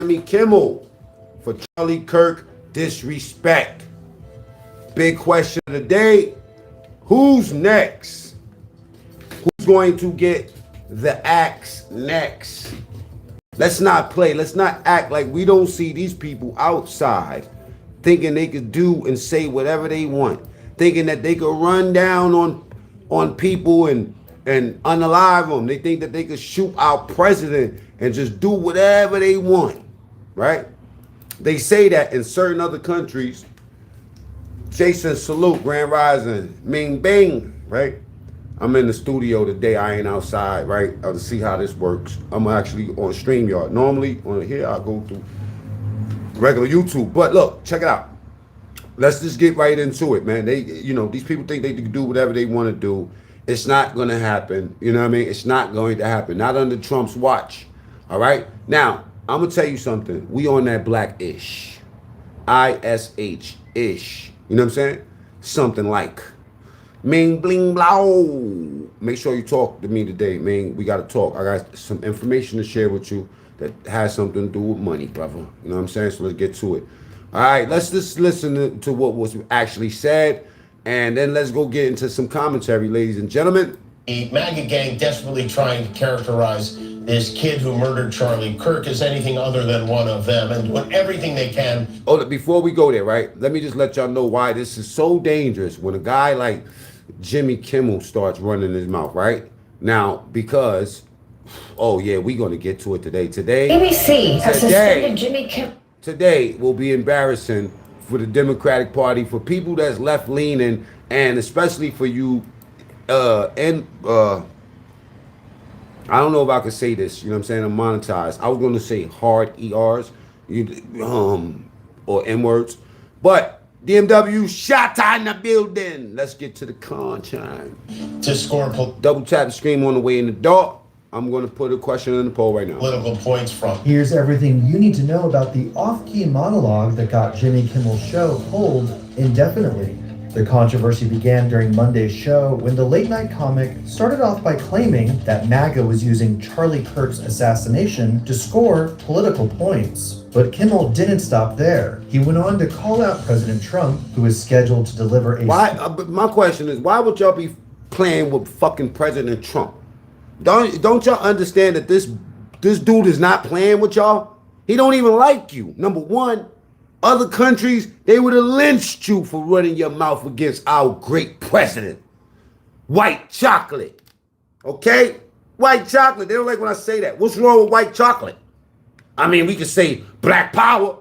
Kimmel for Charlie Kirk disrespect. Big question of the day. Who's next? Who's going to get the axe next? Let's not play. Let's not act like we don't see these people outside thinking they could do and say whatever they want, thinking that they could run down on people and unalive them. They think that they could shoot our president and just do whatever they want, right? They say that in certain other countries. Jason, salute, Grand Rising, Ming Bing, right? I'm in the studio today. I ain't outside, right? To see how this works. I'm actually on StreamYard. Normally on here, I go through regular YouTube. But look, check it out. Let's just get right into it, man. These people think they can do whatever they want to do. It's not going to happen. You know what I mean? It's not going to happen. Not under Trump's watch. All right? Now, I'm going to tell you something. We on that black-ish. I-S-H-ish. You know what I'm saying? Something like. Ming, bling, blow. Make sure you talk to me today, Ming. We got to talk. I got some information to share with you that has something to do with money, brother. You know what I'm saying? So let's get to it. All right, let's just listen to what was actually said, and then let's go get into some commentary, ladies and gentlemen. The MAGA gang desperately trying to characterize this kid who murdered Charlie Kirk as anything other than one of them and doing everything they can. Oh, before we go there, right, let me just let y'all know why this is so dangerous when a guy like Jimmy Kimmel starts running his mouth, right? Now, because, oh yeah, we're going to get to it today. ABC has suspended Jimmy Kimmel. Today will be embarrassing for the Democratic Party, for people that's left-leaning, and especially for you, I don't know if I could say this, you know what I'm saying, I'm monetized. I was going to say hard ERs, or N-words, but DMW shot in the building. Let's get to the content. To score double tap the screen on the way in the door. I'm going to put a question in the poll right now. Political points from. Here's everything you need to know about the off-key monologue that got Jimmy Kimmel's show pulled indefinitely. The controversy began during Monday's show when the late-night comic started off by claiming that MAGA was using Charlie Kirk's assassination to score political points. But Kimmel didn't stop there. He went on to call out President Trump, who is scheduled to deliver a... But my question is, why would y'all be playing with fucking President Trump? Don't y'all understand that this dude is not playing with y'all? He don't even like you. Number one, other countries, they would have lynched you for running your mouth against our great president. White chocolate. Okay? White chocolate. They don't like when I say that. What's wrong with white chocolate? I mean, we could say black power.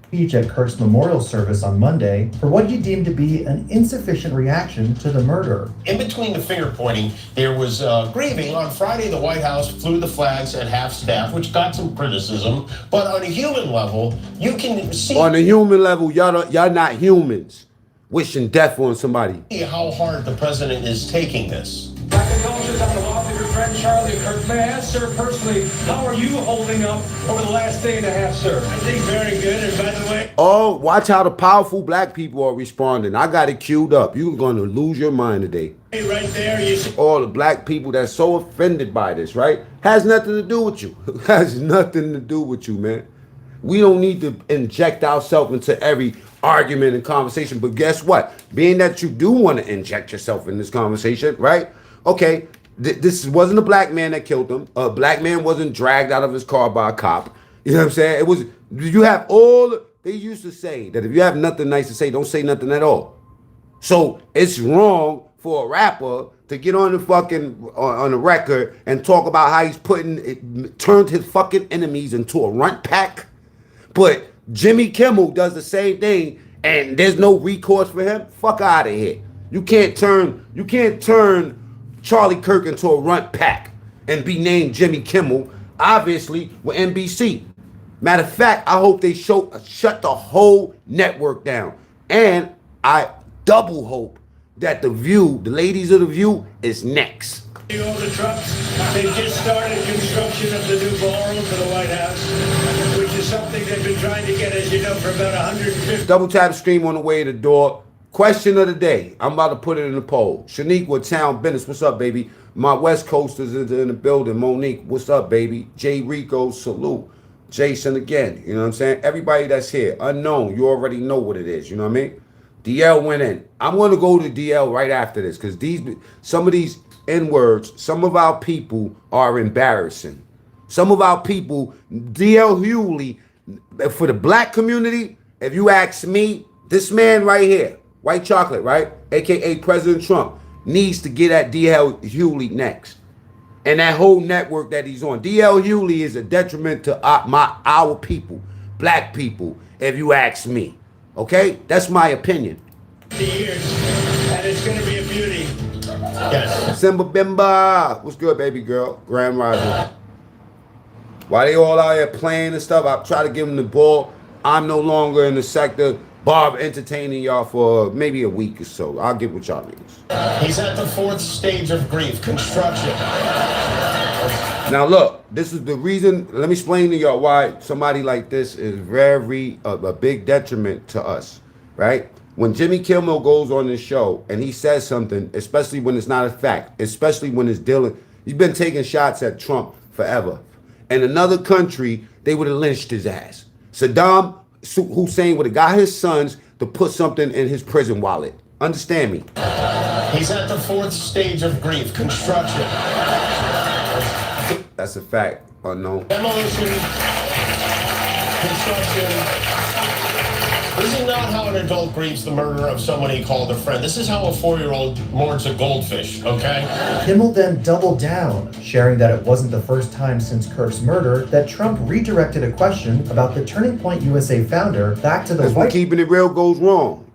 Speech at Kirk's memorial service on Monday for what he deemed to be an insufficient reaction to the murder. In between the finger pointing, there was grieving. On Friday, the White House flew the flags at half-staff, which got some criticism. But on a human level, you can see... On a human level, y'all not humans wishing death on somebody. How hard the president is taking this. My condolences on the loss of your friend Charlie Kirk. May I ask, sir, personally, how are you holding up over the last day and a half, sir? I think very good, and by the way... Oh, watch how the powerful black people are responding. I got it queued up. You're going to lose your mind today. Right there, you see... All the black people that's so offended by this, right? Has nothing to do with you. Has nothing to do with you, man. We don't need to inject ourselves into every argument and conversation. But guess what? Being that you do want to inject yourself in this conversation, right? Okay, this wasn't a black man that killed him. A black man wasn't dragged out of his car by a cop. You know what I'm saying? It was, you have all, they used to say that if you have nothing nice to say, don't say nothing at all. So it's wrong for a rapper to get on the fucking, on the record and talk about how he's turned his fucking enemies into a runt pack. But Jimmy Kimmel does the same thing and there's no recourse for him. Fuck out of here. You can't turn Charlie Kirk into a runt pack and be named Jimmy Kimmel, obviously, with NBC. Matter of fact, I hope they shut the whole network down. And I double hope that The View, the ladies of The View, is next. All the trucks, they just started construction of the new ballroom for the White House, which is something they've been trying to get, as you know, for about 150. Double tap stream on the way to the door. Question of the day. I'm about to put it in the poll. Shanique with Town Business. What's up, baby? My West Coasters is in the building. Monique, what's up, baby? Jay Rico, salute. Jason again, you know what I'm saying? Everybody that's here, unknown, you already know what it is, you know what I mean? DL went in. I'm going to go to DL right after this because some of these N-words, some of our people are embarrassing. Some of our people, DL Hughley, for the black community, if you ask me, this man right here, White Chocolate, right? AKA President Trump, needs to get at DL Hughley next. And that whole network that he's on. DL Hughley is a detriment to our people, black people, if you ask me. Okay? That's my opinion. Years, and it's going to be a beauty. Yes. Simba Bimba. What's good, baby girl? Grand Rising. While they all out here playing and stuff, I try to give them the ball. I'm no longer in the sector. Bob entertaining y'all for maybe a week or so. I'll get with y'all niggas. He's at the fourth stage of grief, construction. Now look, this is the reason. Let me explain to y'all why somebody like this is very a big detriment to us, right? When Jimmy Kimmel goes on this show and he says something, especially when it's not a fact, especially when it's dealing, he's been taking shots at Trump forever. In another country, they would have lynched his ass. Saddam Hussein would have got his sons to put something in his prison wallet. Understand me? He's at the fourth stage of grief, construction. That's a fact, unknown. Demolition, construction. This is not how an adult grieves the murder of someone he called a friend. This is how a 4-year-old mourns a goldfish, okay? Kimmel then doubled down, sharing that it wasn't the first time since Kirk's murder that Trump redirected a question about the Turning Point USA founder back to the That's when keeping it real goes wrong.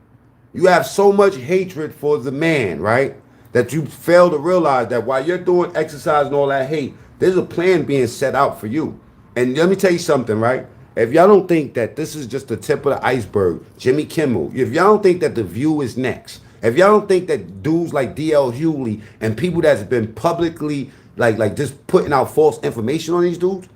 You have so much hatred for the man, right? That you fail to realize that while you're doing exercise and all that hate, there's a plan being set out for you. And let me tell you something, right? If y'all don't think that this is just the tip of the iceberg, Jimmy Kimmel, if y'all don't think that The View is next, if y'all don't think that dudes like DL Hughley and people that's been publicly like just putting out false information on these dudes,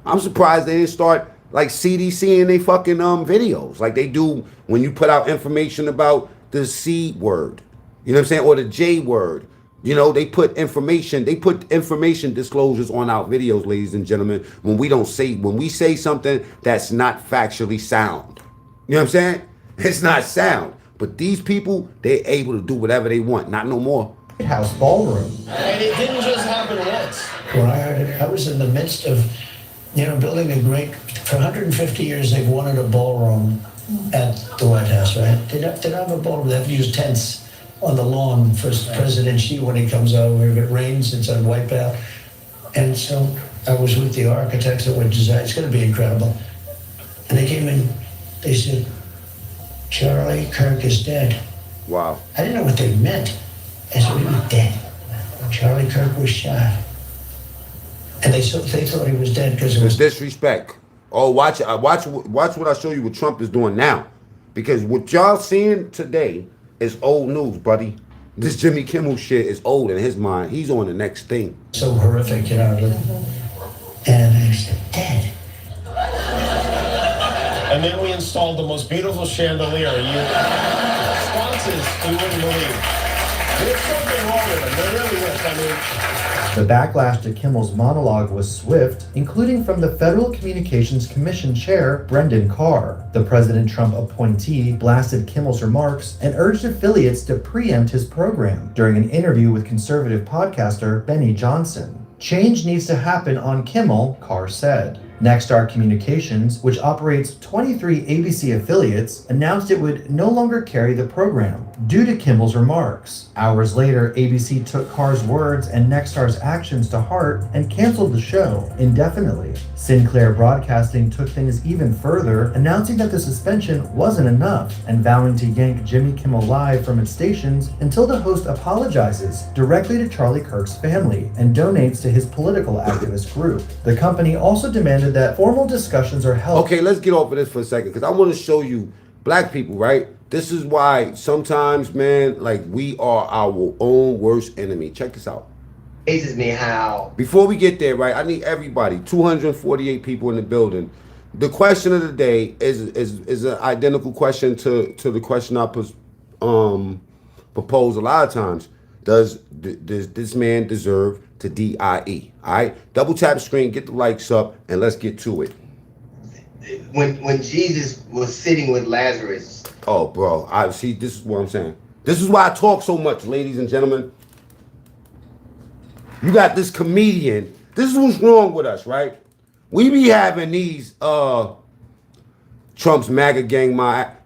I'm surprised they didn't start like CDC in they fucking videos like they do when you put out information about the C word, you know what I'm saying, or the J word. You know, they put information disclosures on our videos, ladies and gentlemen, when we say something that's not factually sound. You know what I'm saying? It's not sound. But these people, they're able to do whatever they want. Not no more. White House ballroom. And it didn't just happen once. When I heard it, I was in the midst of, building a great, for 150 years they've wanted a ballroom at the White House, right? They don't have a ballroom, they have to use tents on the lawn for President Xi when he comes over. If it rains, it's a wipeout. And so I was with the architects that would design. It's going to be incredible. And they came in, they said, Charlie Kirk is dead. Wow. I didn't know what they meant. I said, he was dead. Charlie Kirk was shot. And they thought he was dead because it was disrespect. Oh, watch what I show you what Trump is doing now. Because what y'all seeing today is old news, buddy. This Jimmy Kimmel shit is old in his mind. He's on the next thing. So horrific, And I said, dead. And then we installed the most beautiful chandelier. Responses you wouldn't believe. There's something wrong with them. There really is. The backlash to Kimmel's monologue was swift, including from the Federal Communications Commission chair, Brendan Carr. The President Trump appointee blasted Kimmel's remarks and urged affiliates to preempt his program during an interview with conservative podcaster Benny Johnson. Change needs to happen on Kimmel, Carr said. Nexstar Communications, which operates 23 ABC affiliates, announced it would no longer carry the program due to Kimmel's remarks. Hours later, ABC took Carr's words and Nexstar's actions to heart and canceled the show indefinitely. Sinclair Broadcasting took things even further, announcing that the suspension wasn't enough and vowing to yank Jimmy Kimmel Live from its stations until the host apologizes directly to Charlie Kirk's family and donates to his political activist group. The company also demanded that formal discussions are held. Okay, let's get off of this for a second because I want to show you black people, right? This is why sometimes, man, like we are our own worst enemy. Check this out. Amazes me how. Before we get there, right, I need everybody, 248 people in the building. The question of the day is an identical question to the question I propose a lot of times. Does this man deserve to DIE? All right, double tap the screen, get the likes up, and let's get to it. When Jesus was sitting with Lazarus. Oh, bro, I see. This is what I'm saying. This is why I talk so much, ladies and gentlemen. You got this comedian. This is what's wrong with us, right? We be having these Trump's MAGA gang.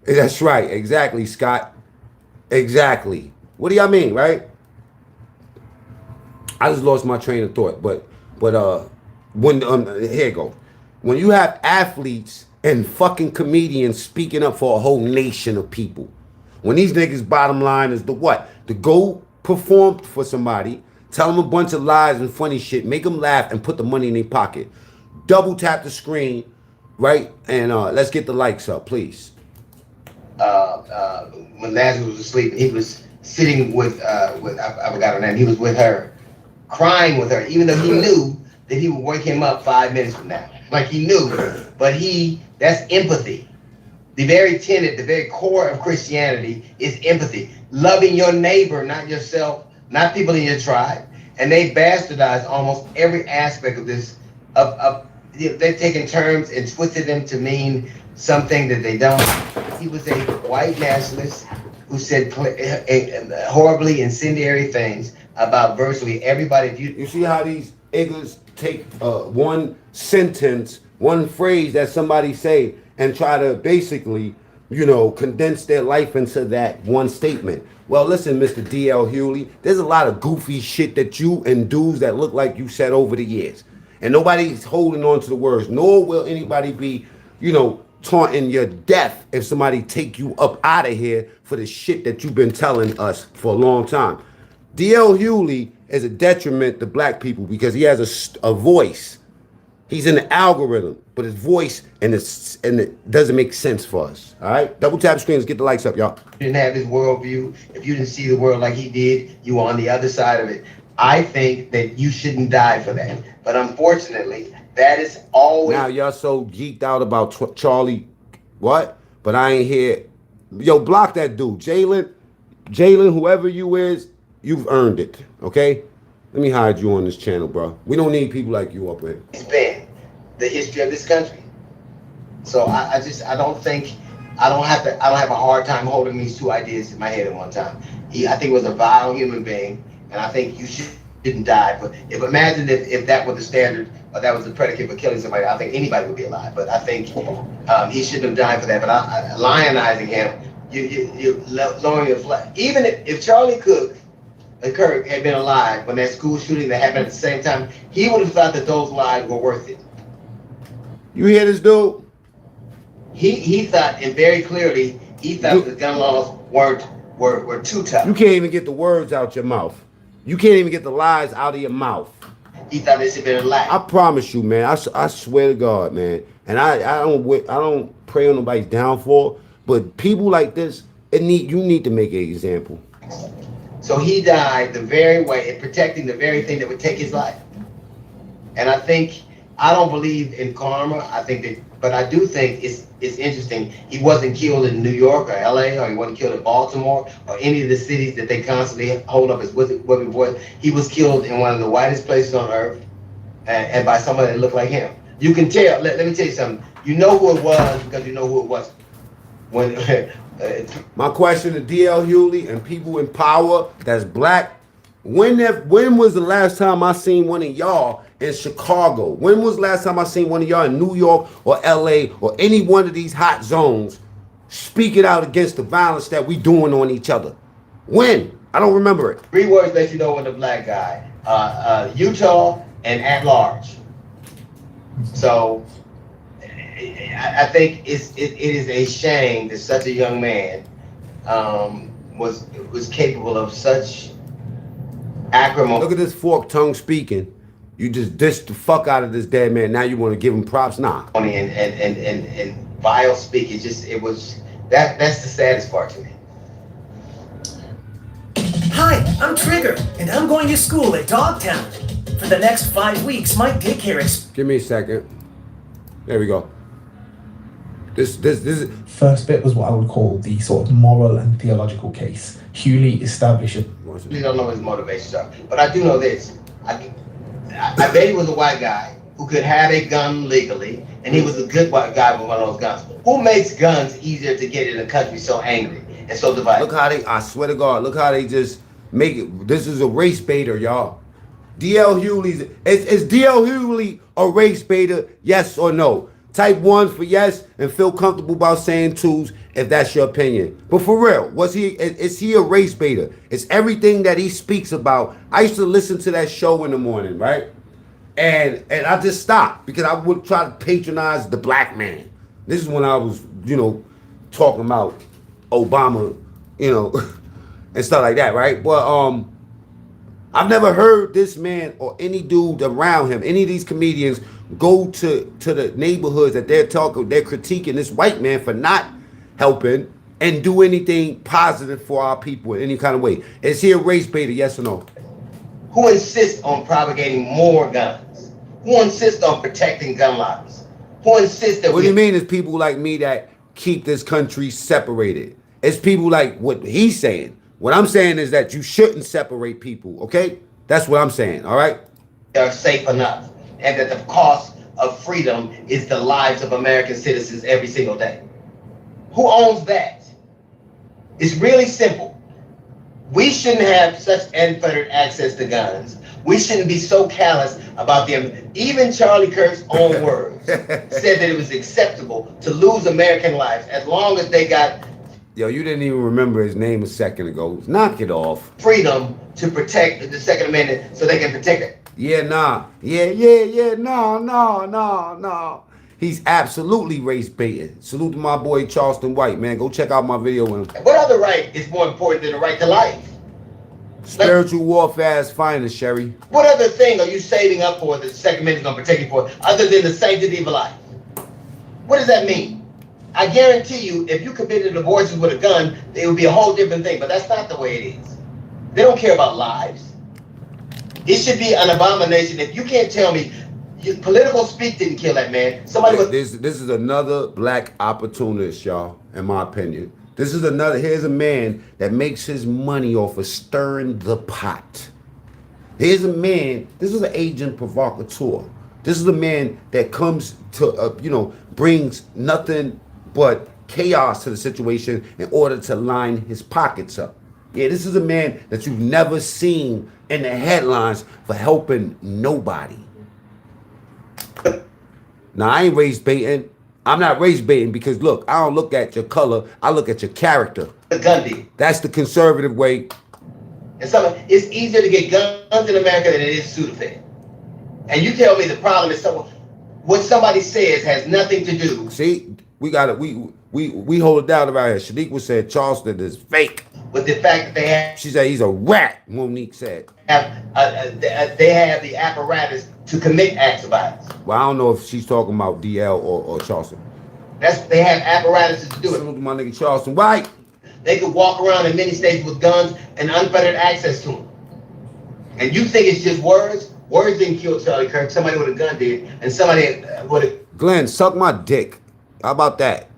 That's right, exactly, Scott. Exactly. What do y'all mean, right? I just lost my train of thought, but when here it goes. When you have athletes and fucking comedians speaking up for a whole nation of people, when these niggas bottom line is the what? To go perform for somebody, tell them a bunch of lies and funny shit, make them laugh and put the money in their pocket. Double tap the screen, right? And let's get the likes up, please. When Lazarus was asleep, he was sitting with I forgot her name. He was with her, crying with her, even though he knew that he would wake him up 5 minutes from now. Like he knew, but that's empathy. The very tenet, the very core of Christianity is empathy. Loving your neighbor, not yourself, not people in your tribe. And they bastardize almost every aspect of this. They've taken terms and twisted them to mean something that they don't. He was a white nationalist who said horribly incendiary things about virtually everybody. You see how these ignorants take one sentence, one phrase that somebody say, and try to basically, condense their life into that one statement. Well, listen, Mr. D.L. Hewley, there's a lot of goofy shit that you and dudes that look like you said over the years. And nobody's holding on to the words, nor will anybody be, taunting your death if somebody take you up out of here for the shit that you've been telling us for a long time. D.L. Hewley is a detriment to black people because he has a voice. He's in the algorithm, but his voice and it doesn't make sense for us. All right, double tap screens, get the likes up, y'all. You didn't have his worldview. If you didn't see the world like he did, you were on the other side of it. I think that you shouldn't die for that. But unfortunately, that is always. Now y'all so geeked out about Charlie, what? But I ain't here. Yo, block that dude, Jalen, whoever you is, you've earned it. Okay. Let me hide you on this channel, bro. We don't need people like you up here. It's been the history of this country. So I don't have a hard time holding these two ideas in my head at one time. I think he was a vile human being, and I think you shouldn't die. But imagine if that was the standard, or that was the predicate for killing somebody, I think anybody would be alive. But I think he shouldn't have died for that. But lionizing him, you lowering your flag. Even if Charlie Kirk had been alive when that school shooting that happened at the same time, he would have thought that those lives were worth it. You hear this dude? He thought, and very clearly, he thought the gun laws were too tough. You can't even get the words out your mouth. You can't even get the lies out of your mouth. He thought this had been a lie. I promise you, man. I swear to God, man. And I don't pray on nobody's downfall. But people like this, you need to make an example. So he died the very way, protecting the very thing that would take his life. And I don't believe in karma. But I do think it's interesting. He wasn't killed in New York or LA, or he wasn't killed in Baltimore or any of the cities that they constantly hold up as whipping boys. He was killed in one of the whitest places on earth, and by somebody that looked like him. You can tell. Let me tell you something. You know who it was because you know who it wasn't. My question to D.L. Hewley and people in power that's black, when was the last time I seen one of y'all in Chicago? When was the last time I seen one of y'all in New York or LA or any one of these hot zones speaking out against the violence that we doing on each other? When? I don't remember it. 3 words let you know when the black guy. Utah and at large. So I think it is a shame that such a young man was capable of such acrimony. Look at this forked tongue speaking. You just dissed the fuck out of this dead man. Now you want to give him props? Nah. And vile speak. That's the saddest part to me. Hi, I'm Trigger, and I'm going to school at Dogtown. For the next 5 weeks, my daycare Give me a second. There we go. This is first bit was what I would call the sort of moral and theological case. Hewley established really don't know his motivations are. But I do know this. I bet he was a white guy who could have a gun legally, and he was a good white guy with one of those guns. Who makes guns easier to get in a country so angry and so divided? Look how they, I swear to God, look how they just make it. This is a race baiter, y'all. D.L. Hughley's, is D.L. Hughley a race baiter, yes or no? Type 1 for yes and feel comfortable about saying 2s if that's your opinion. But for real, is he a race baiter? It's everything that he speaks about. I used to listen to that show in the morning, right? And I just stopped because I would try to patronize the black man. This is when I was, talking about Obama, and stuff like that, right? But I've never heard this man or any dude around him, any of these comedians, go to the neighborhoods that they're critiquing this white man for not helping and do anything positive for our people in any kind of way. Is he a race baiter, yes or no? Who insists on propagating more guns? Who insists on protecting gun lobbies? Who insists that What do you mean it's people like me that keep this country separated? It's people like what he's saying. What I'm saying is that you shouldn't separate people, okay? That's what I'm saying, all right? They're safe enough, and that the cost of freedom is the lives of American citizens every single day. Who owns that? It's really simple. We shouldn't have such unfettered access to guns. We shouldn't be so callous about them. Even Charlie Kirk's own words said that it was acceptable to lose American lives as long as they got... Yo, you didn't even remember his name a second ago. Knock it off. Freedom to protect the Second Amendment so they can protect it. Yeah, nah. No. He's absolutely race baiting. Salute to my boy Charleston White, man. Go check out my video with him. What other right is more important than the right to life? Spiritual warfare's finest, Sherry. What other thing are you saving up for that the Second Amendment is going to protect you for other than the sanctity of life? What does that mean? I guarantee you, if you committed abortions with a gun, it would be a whole different thing, but that's not the way it is. They don't care about lives. It should be an abomination. If you can't tell me political speak didn't kill that man, somebody was... This is another black opportunist, y'all, in my opinion. Here's a man that makes his money off of stirring the pot. Here's a man, this is an agent provocateur. This is a man that comes to, brings nothing but chaos to the situation in order to line his pockets up. Yeah, this is a man that you've never seen in the headlines for helping nobody. Now, I ain't race baiting. I'm not race baiting because, look, I don't look at your color. I look at your character. The gun deal. That's the conservative way. And it's easier to get guns in America than it is Sudafed. And you tell me the problem is what somebody says has nothing to do. See, we hold it down around here. Shaniqua said Charleston is fake. With the fact that they have... She said he's a rat, Monique said. They have the apparatus to commit acts of violence. Well, I don't know if she's talking about DL or Charleston. They have apparatuses to do it. Salute to my nigga Charleston White. They could walk around in many states with guns and unfettered access to them. And you think it's just words? Words didn't kill Charlie Kirk. Somebody with a gun did. And somebody would have... Glenn, suck my dick. How about that?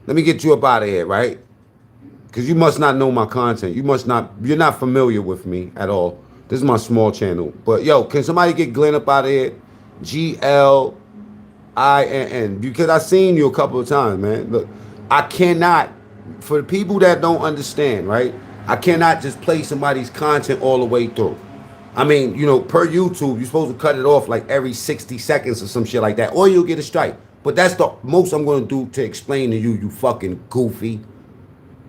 Let me get you up out of here, right? Because you must not know my content. You're not familiar with me at all. This is my small channel. But yo, can somebody get Glenn up out of here? GLINN. Because I seen you a couple of times, man. Look, I cannot, for the people that don't understand, right? I cannot just play somebody's content all the way through. I mean, per YouTube, you're supposed to cut it off like every 60 seconds or some shit like that, or you'll get a strike. But that's the most I'm going to do to explain to you, you fucking goofy.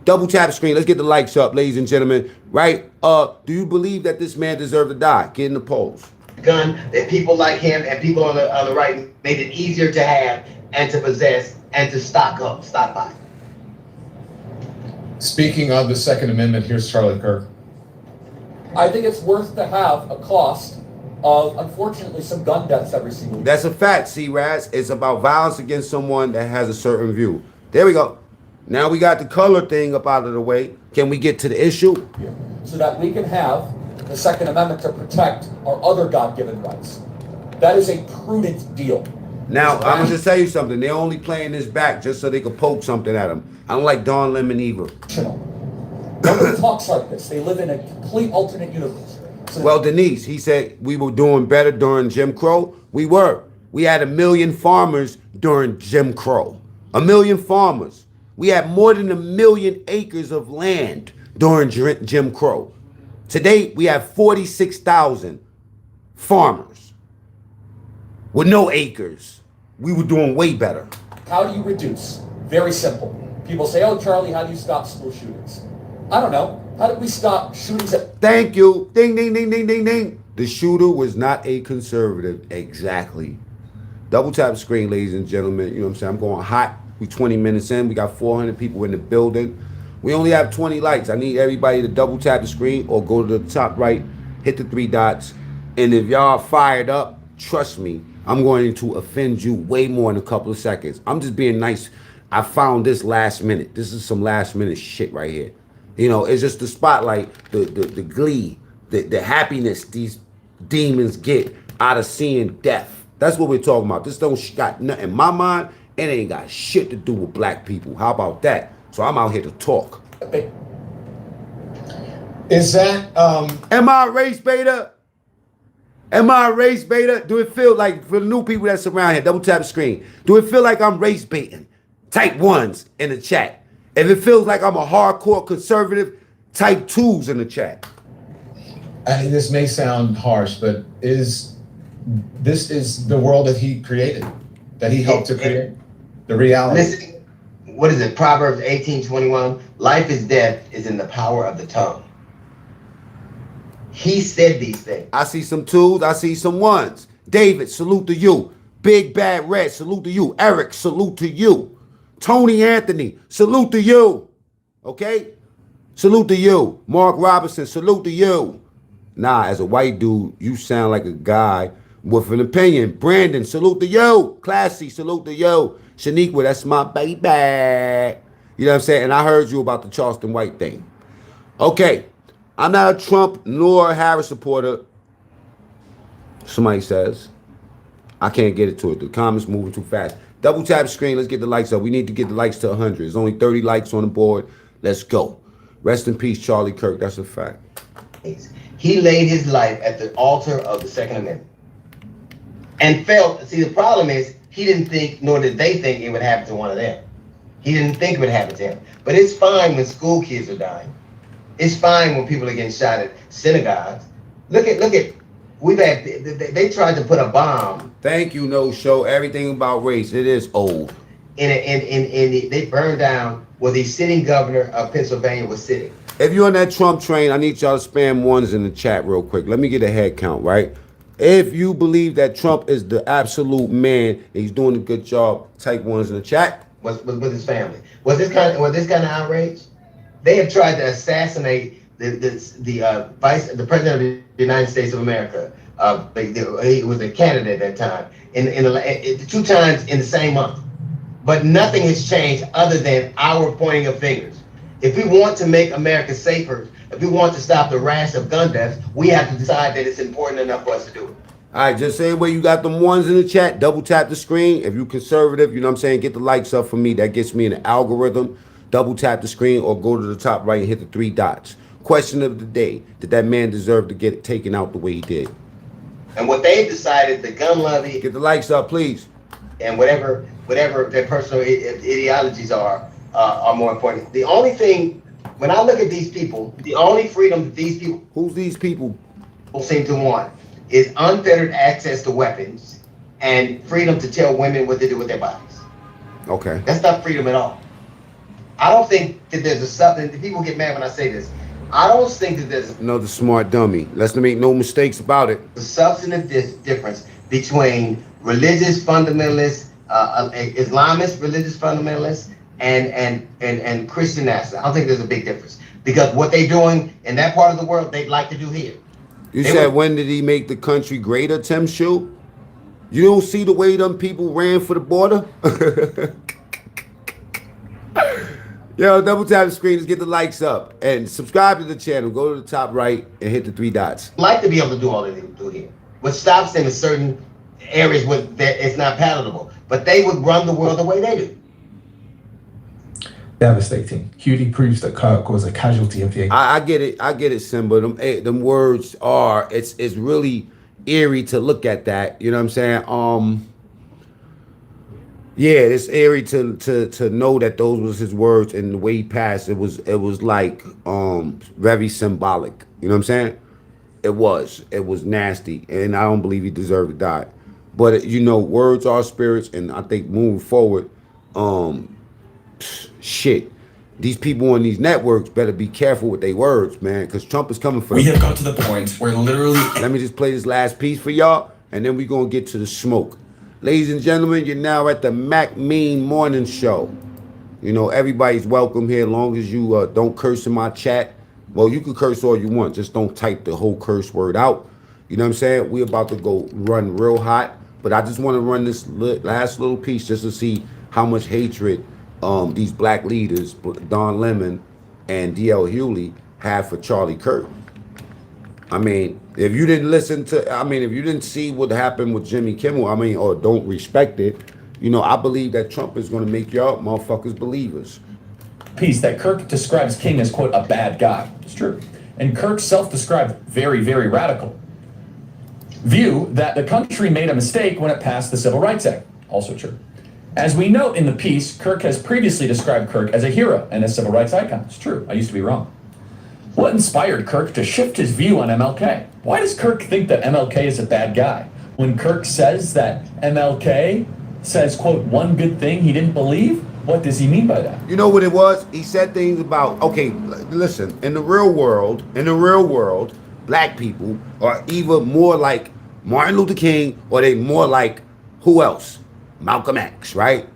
Double tap the screen. Let's get the likes up, ladies and gentlemen. Right? Do you believe that this man deserved to die? Get in the polls. Gun that people like him and people on the right made it easier to have and to possess and to stock by. Speaking of the Second Amendment, here's Charlie Kirk. I think it's worth to have a cost of, unfortunately, some gun deaths every single year. That's a fact, C-Raz. It's about violence against someone that has a certain view. There we go. Now we got the color thing up out of the way. Can we get to the issue? So that we can have the Second Amendment to protect our other God-given rights. That is a prudent deal. Now, I'm going to just tell you something. They're only playing this back just so they could poke something at him. I don't like Don Lemon either. Nobody talks like this. They live in a complete alternate universe. So Well, Denise, he said we were doing better during Jim Crow. We were. We had 1 million farmers during Jim Crow. 1 million farmers. We had more than 1 million acres of land during Jim Crow. Today, we have 46,000 farmers with no acres. We were doing way better. how do you reduce? Very simple. People say, oh, Charlie, how do you stop school shootings? I don't know. How do we stop shootings at... Thank you. Ding, ding, ding, ding, ding, ding. The shooter was not a conservative. Exactly. Double tap the screen, ladies and gentlemen. You know what I'm saying? I'm going hot. We 20 minutes in. We got 400 people in the building. We only have 20 likes. I need everybody to double tap the screen or go to the top right, hit the 3 dots. And if y'all fired up, trust me, I'm going to offend you way more in a couple of seconds. I'm just being nice. I found this last minute. This is some last minute shit right here. You know, it's just the spotlight, the glee, the happiness these demons get out of seeing death. That's what we're talking about. This don't got nothing in my mind. It ain't got shit to do with black people. How about that? So I'm out here to talk. Is that Am I a race beta? Am I a race beta? Do it feel like, for the new people that's around here, double tap the screen. Do it feel like I'm race baiting? Type 1s in the chat. If it feels like I'm a hardcore conservative, type 2s in the chat. this may sound harsh, but this is the world that he created, that he helped to create, the reality. Listen, what is it? Proverbs 18:21. Life is death is in the power of the tongue. He said these things. I see some 2s, I see some 1s. David, salute to you. Big Bad Red, salute to you. Eric, salute to you. Tony Anthony, salute to you. Okay? Salute to you. Mark Robinson, salute to you. Nah, as a white dude, you sound like a guy with an opinion. Brandon, salute to you. Classy, salute to you. Shaniqua, that's my baby. You know what I'm saying? And I heard you about the Charleston White thing. Okay. I'm not a Trump nor a Harris supporter. Somebody says. I can't get it to it. The comments moving too fast. Double tap the screen. Let's get the likes up. We need to get the likes to 100. There's only 30 likes on the board. Let's go. Rest in peace, Charlie Kirk. That's a fact. He laid his life at the altar of the Second Amendment and felt, see, the problem is he didn't think, nor did they think it would happen to one of them. He didn't think it would happen to him. But it's fine when school kids are dying. It's fine when people are getting shot at synagogues. Look at, we've had, they tried to put a bomb. Thank you, No Show. Everything about race. It is old. They burned down where the sitting governor of Pennsylvania was sitting. If you're on that Trump train, I need y'all to spam 1s in the chat real quick. Let me get a head count, right? If you believe that Trump is the absolute man and he's doing a good job, type 1s in the chat. With his family. Was this kind of outrage? They have tried to assassinate the president of the United States of America. He was a candidate at that time. In 2 times in the same month. But nothing has changed other than our pointing of fingers. If we want to make America safer, if we want to stop the rash of gun deaths, we have to decide that it's important enough for us to do it. All right, just say where you got them 1s in the chat. Double tap the screen. If you're conservative, you know what I'm saying, get the likes up for me. That gets me in the algorithm. Double tap the screen or go to the top right and hit the 3 dots. Question of the day. Did that man deserve to get taken out the way he did? And what they've decided, the gun lobby... Get the likes up, please. And whatever their personal ideologies are more important. The only thing, when I look at these people, the only freedom that these people... Who's these people? ...seem to want is unfettered access to weapons and freedom to tell women what to do with their bodies. Okay. That's not freedom at all. I don't think that there's something... People get mad when I say this. I don't think that there's... Another smart dummy. Let's make no mistakes about it. ...a substantive difference between religious fundamentalists, Islamist religious fundamentalists, and Christian nationalists. I don't think there's a big difference. Because what they're doing in that part of the world, they'd like to do here. You said, when did he make the country greater, Tim Shu? You don't see the way them people ran for the border? Yo, double tap the screen, let's get the likes up. And subscribe to the channel. Go to the top right and hit the 3 dots. Like to be able to do all that they do here. What stops them is certain areas that it's not palatable. But they would run the world the way they do. devastating. Hughley proves that Kirk was a casualty of the. I get it, Simba. Them words are, it's really eerie to look at that. You know what I'm saying? Yeah, it's eerie to know that those was his words, and the way he passed, it was like very symbolic. You know what I'm saying? It was nasty, and I don't believe he deserved to die. But you know, words are spirits, and I think moving forward, shit, these people on these networks better be careful with their words, man, because Trump is coming for them. We have got to the point where literally. Let me just play this last piece for y'all, and then we're gonna get to the smoke. Ladies and gentlemen, you're now at the Mac Mean Morning Show. You know, everybody's welcome here, as long as you don't curse in my chat. Well, you can curse all you want, just don't type the whole curse word out. You know what I'm saying? We're about to go run real hot, but I just want to run this last little piece just to see how much hatred these black leaders, Don Lemon and D.L. Hughley, have for Charlie Kirk. I mean, if you didn't listen to, if you didn't see what happened with Jimmy Kimmel, or don't respect it, you know, I believe that Trump is going to make y'all motherfuckers believers. Piece that Kirk describes King as, quote, a bad guy. It's true. And Kirk self-described very, very radical view that the country made a mistake when it passed the Civil Rights Act. Also true. As we note in the piece, Kirk has previously described Kirk as a hero and a civil rights icon. It's true. I used to be wrong. What inspired Kirk to shift his view on MLK? Why does Kirk think that MLK is a bad guy? When Kirk says that MLK says, quote, one good thing he didn't believe, what does he mean by that? You know what it was? He said things about, okay, listen, in the real world, black people are either more like Martin Luther King or they more like who else? Malcolm X, right?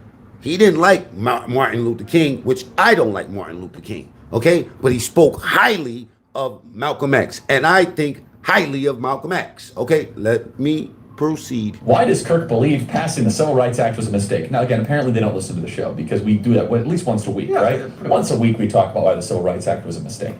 He didn't like Martin Luther King, which I don't like Martin Luther King, okay? But he spoke highly of Malcolm X, and I think highly of Malcolm X, okay? Let me proceed. Why does Kirk believe passing the Civil Rights Act was a mistake? Now, again, apparently they don't listen to the show because we do that at least once a week, right? Once a week we talk about why the Civil Rights Act was a mistake.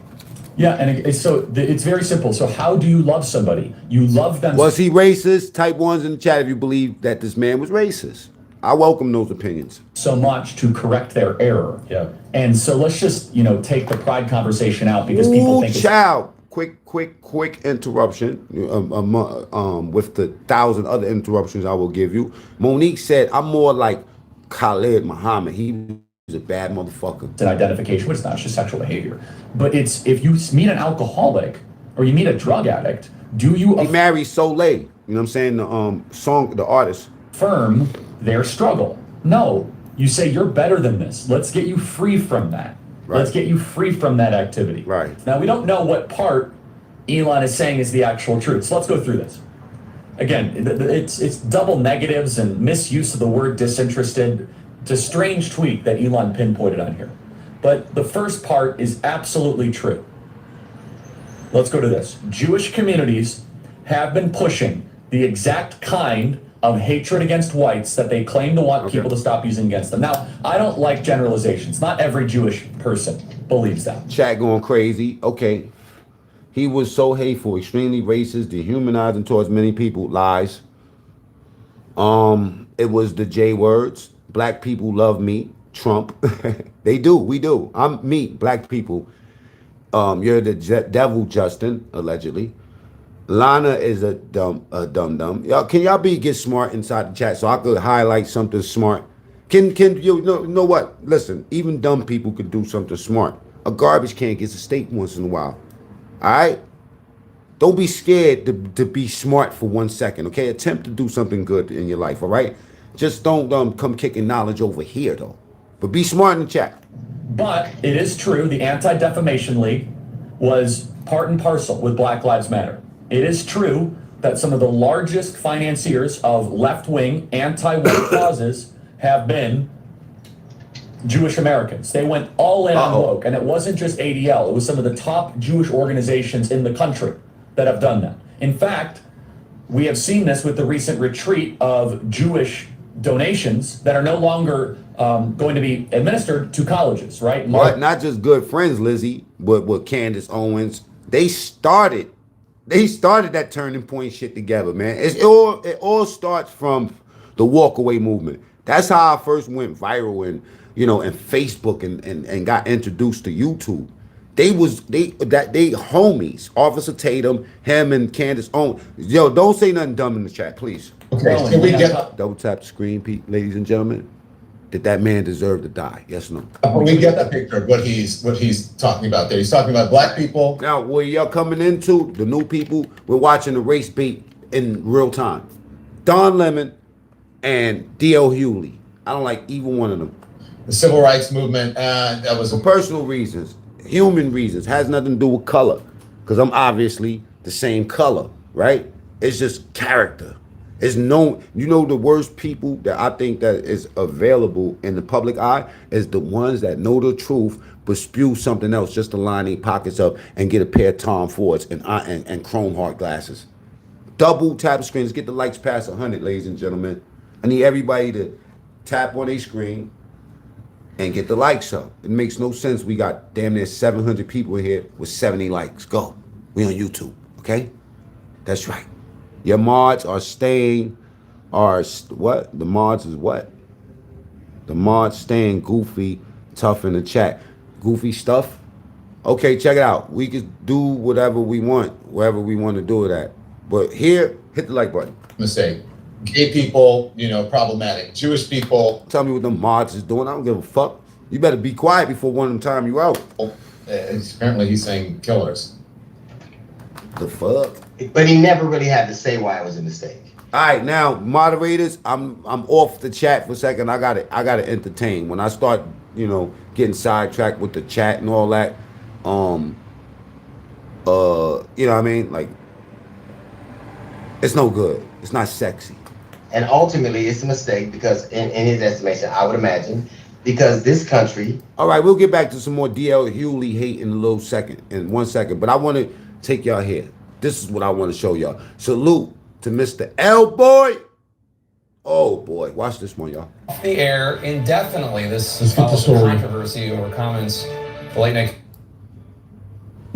Yeah, and it's very simple. So how do you love somebody? You love them. Was he racist? Type ones in the chat if you believe that this man was racist. I welcome those opinions. So much to correct their error. Yeah. And so let's just, take the pride conversation out because people think child. Quick interruption with the 1,000 other interruptions I will give you. Monique said, I'm more like Khalid Muhammad. He was a bad motherfucker. It's an identification, but it's not just sexual behavior. But it's if you meet an alcoholic or you meet a drug addict, do you... He married Soleil, you know what I'm saying, the artist. Affirm their struggle. No, you say you're better than this. Let's get you free from that. Right. Let's get you free from that activity. Right. Now, we don't know what part Elon is saying is the actual truth. So let's go through this. Again, it's double negatives and misuse of the word disinterested. It's a strange tweet that Elon pinpointed on here. But the first part is absolutely true. Let's go to this. Jewish communities have been pushing the exact kind of hatred against whites that they claim to want people to stop using against them. Now, I don't like generalizations. Not every Jewish person believes that. Chat going crazy. Okay. He was so hateful, extremely racist, dehumanizing towards many people. Lies. It was the J words. Black people love me. Trump. They do. We do. I'm me. Black people. You're the devil, Justin, allegedly. Lana is a dumb. Y'all, can y'all get smart inside the chat so I could highlight something smart? Can you know what? Listen, even dumb people could do something smart. A garbage can gets a steak once in a while. All right? Don't be scared to be smart for 1 second, okay? Attempt to do something good in your life, all right? Just don't come kicking knowledge over here, though. But be smart in the chat. But it is true, the Anti-Defamation League was part and parcel with Black Lives Matter. It is true that some of the largest financiers of left-wing anti-white causes have been Jewish Americans. They went all in on woke, and it wasn't just ADL. It was some of the top Jewish organizations in the country that have done that. In fact, we have seen this with the recent retreat of Jewish donations that are no longer going to be administered to colleges, right? But not just good friends, Lizzie, but with Candace Owens. They started that turning point shit together, man. It all starts from the walkaway movement. That's how I first went viral and and Facebook and got introduced to YouTube. They homies. Officer Tatum, him and Candace own. Yo, don't say nothing dumb in the chat, please. Okay, can we get Double tap the screen, ladies and gentlemen. Did that man deserve to die? Yes or no? we get the picture of what he's talking about there. He's talking about black people. Now, where y'all coming into, the new people, we're watching the race bait in real time. Don Lemon and D.L. Hewley. I don't like either one of them. The civil rights movement, that was For personal reasons, human reasons, has nothing to do with color. Because I'm obviously the same color, right? It's just character. It's no, the worst people that I think that is available in the public eye is the ones that know the truth but spew something else just to line their pockets up and get a pair of Tom Fords and chrome heart glasses. Double tap screens, get the likes past 100, ladies and gentlemen. I need everybody to tap on their screen and get the likes up. It makes no sense. We got damn near 700 people here with 70 likes. Go. We on YouTube, okay? That's right. Your mods are staying, what? The mods is what? The mods staying goofy, tough in the chat. Goofy stuff? Okay, check it out. We can do whatever we want, wherever we want to do it at. But here, hit the like button. Mistake. Gay people, problematic. Jewish people. Tell me what the mods is doing. I don't give a fuck. You better be quiet before one of them time you out. Apparently he's saying killers. The fuck? But he never really had to say why it was a mistake. All right, now moderators, I'm off the chat for a second. I gotta entertain. When I start, getting sidetracked with the chat and all that, you know what I mean? Like, it's no good. It's not sexy. And ultimately, it's a mistake because, in his estimation, I would imagine, because this country. All right, we'll get back to some more D.L. Hewley hate in in 1 second. But I want to take y'all here. This is what I want to show y'all. Salute to Mr. L Boy. Oh boy, watch this one, y'all. Off the air indefinitely. This follows controversy over comments. The late night.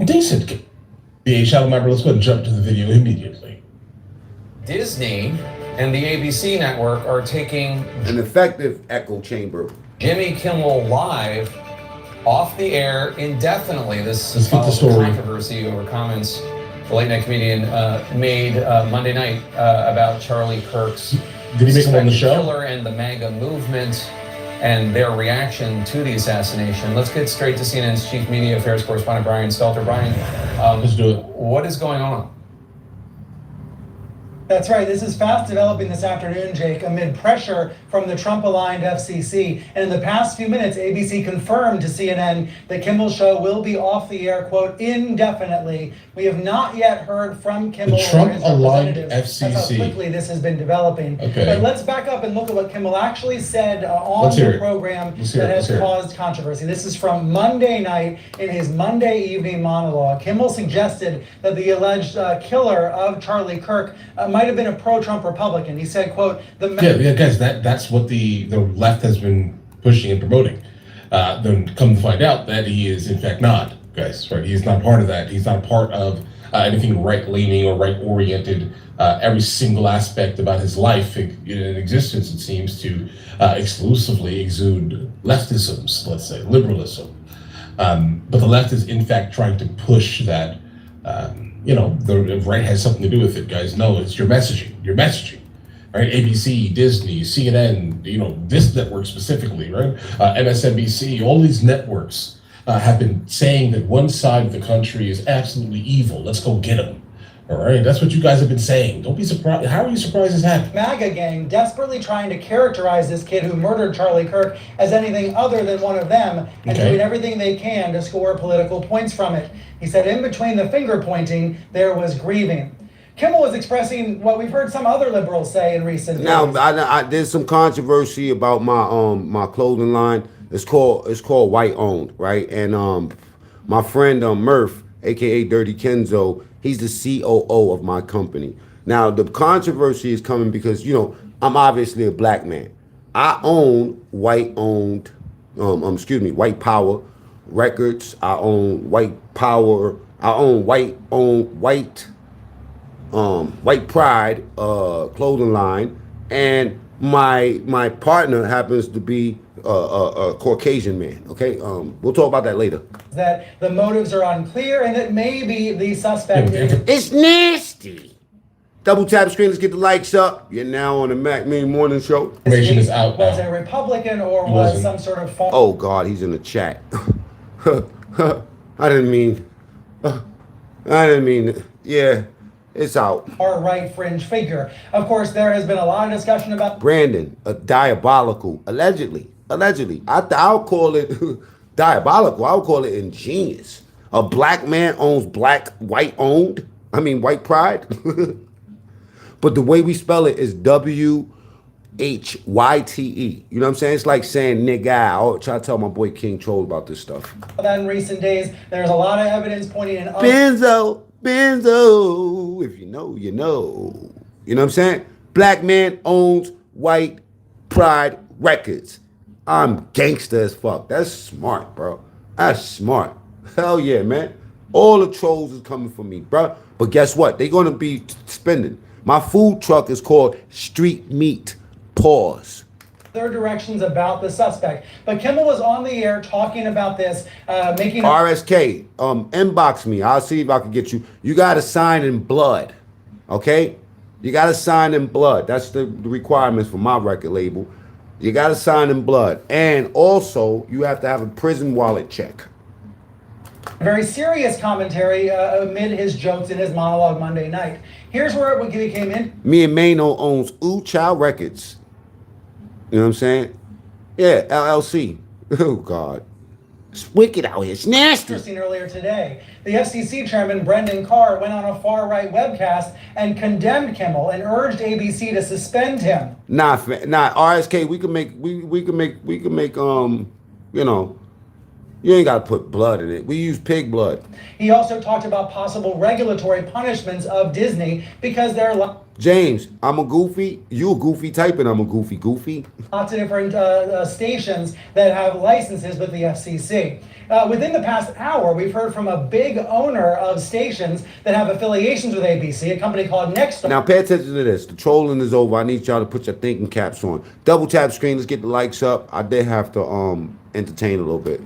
Decent. The channel member. Let's go and jump to the video immediately. Disney and the ABC network are taking an effective echo chamber. Jimmy Kimmel Live off the air indefinitely. This follows controversy over comments the late night comedian made Monday night about Charlie Kirk's Did he make him on the show? Killer and the MAGA movement and their reaction to the assassination. Let's get straight to CNN's chief media affairs correspondent Brian Stelter. Brian, let's do it. What is going on? That's right. This is fast developing this afternoon, Jake, amid pressure from the Trump-aligned FCC. And in the past few minutes, ABC confirmed to CNN that Kimmel's show will be off the air, quote, indefinitely. We have not yet heard from Kimmel the Trump-aligned FCC. That's how quickly this has been developing. Okay. But let's back up and look at what Kimmel actually said on the program that has caused controversy. This is from Monday night in his Monday evening monologue. Kimmel suggested that the alleged killer of Charlie Kirk might have been a pro-Trump Republican. He said, quote, yeah, guys, that's what the left has been pushing and promoting. Then come to find out that he is in fact not, guys, right? He's not part of that. He's not part of anything right-leaning or right-oriented. Every single aspect about his life in existence, it seems to exclusively exude leftisms, let's say, liberalism. But the left is in fact trying to push that the right has something to do with it, guys. No, it's your messaging, right? ABC, Disney, CNN, this network specifically, right? MSNBC, all these networks have been saying that one side of the country is absolutely evil. Let's go get them. All right, that's what you guys have been saying. Don't be surprised. How are you surprised this happened? MAGA gang desperately trying to characterize this kid who murdered Charlie Kirk as anything other than one of them and doing everything they can to score political points from it. He said in between the finger pointing, there was grieving. Kimmel was expressing what we've heard some other liberals say in recent days. Now, there's some controversy about my clothing line. It's called White Owned, right? And my friend Murph, aka Dirty Kenzo, he's the COO of my company. Now, the controversy is coming because, I'm obviously a black man. I own White Power Records. I own White Power. I own White Pride clothing line. And my partner happens to be a Caucasian man. Okay, we'll talk about that later. That the motives are unclear and that maybe the suspect It's nasty. Double tap the screen. Let's get the likes up. You're now on the Mac Mean Morning Show. Information is out was now. a Republican or was some sort of Oh God, he's in the chat. I didn't mean. Yeah, it's out. far right fringe figure. Of course, there has been a lot of discussion about Brandon, a diabolical, allegedly. I'll call it diabolical. I'll call it ingenious. A black man owns white pride. But the way we spell it is WHYTE. You know what I'm saying? It's like saying nigga. I'll try to tell my boy King Troll about this stuff. that in recent days. There's a lot of evidence pointing in Benzo. If you know, you know. You know what I'm saying? Black man owns white pride records. I'm gangster as fuck. That's smart, bro. That's smart. Hell yeah, man. All the trolls is coming for me, bro. But guess what? They're going to be spending. My food truck is called Street Meat. Pause. Their directions about the suspect. But Kimmel was on the air talking about this, making RSK, inbox me. I'll see if I can get you. You got to sign in blood, okay? You got to sign in blood. That's the requirements for my record label. You got to sign in blood. And also, you have to have a prison wallet check. very serious commentary amid his jokes in his monologue Monday night. Here's where it came in. Me and Mano owns Ooh Child Records. You know what I'm saying? Yeah, LLC. Oh, God. It's wicked out here. It's nasty. Interesting earlier today. The FCC chairman, Brendan Carr, went on a far-right webcast and condemned Kimmel and urged ABC to suspend him. Nah, RSK, we can make, you know, you ain't got to put blood in it. We use pig blood. He also talked about possible regulatory punishments of Disney because there are James, I'm a goofy. You a goofy type, and I'm a goofy. lots of different stations that have licenses with the FCC. Within the past hour, we've heard from a big owner of stations that have affiliations with ABC, a company called Nexstar. Now pay attention to this. The trolling is over. I need y'all to put your thinking caps on. Double tap screen. Let's get the likes up. I did have to entertain a little bit.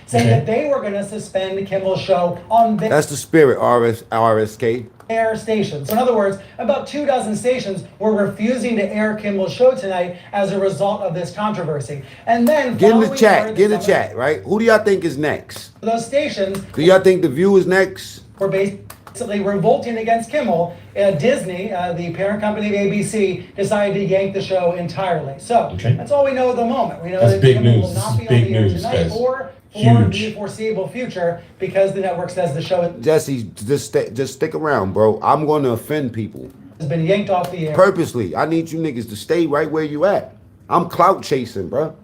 Saying that they were going to suspend Kimmel's show on That's the spirit, RSK. their stations. So in other words, about 24 stations were refusing to air Kimmel's show tonight as a result of this controversy. And then Get in the chat, right? Who do y'all think is next? Those stations. Do y'all think The View is next? Were basically revolting against Kimmel. Disney, the parent company of ABC, decided to yank the show entirely. So that's all we know at the moment. We know That's that big Kimmel news. will not This be is on big the air news, tonight guys. or for Huge. the foreseeable future because the network says the show Jesse, just stick around, bro. I'm going to offend people. has been yanked off the air. Purposely. I need you niggas to stay right where you at. I'm clout chasing, bro.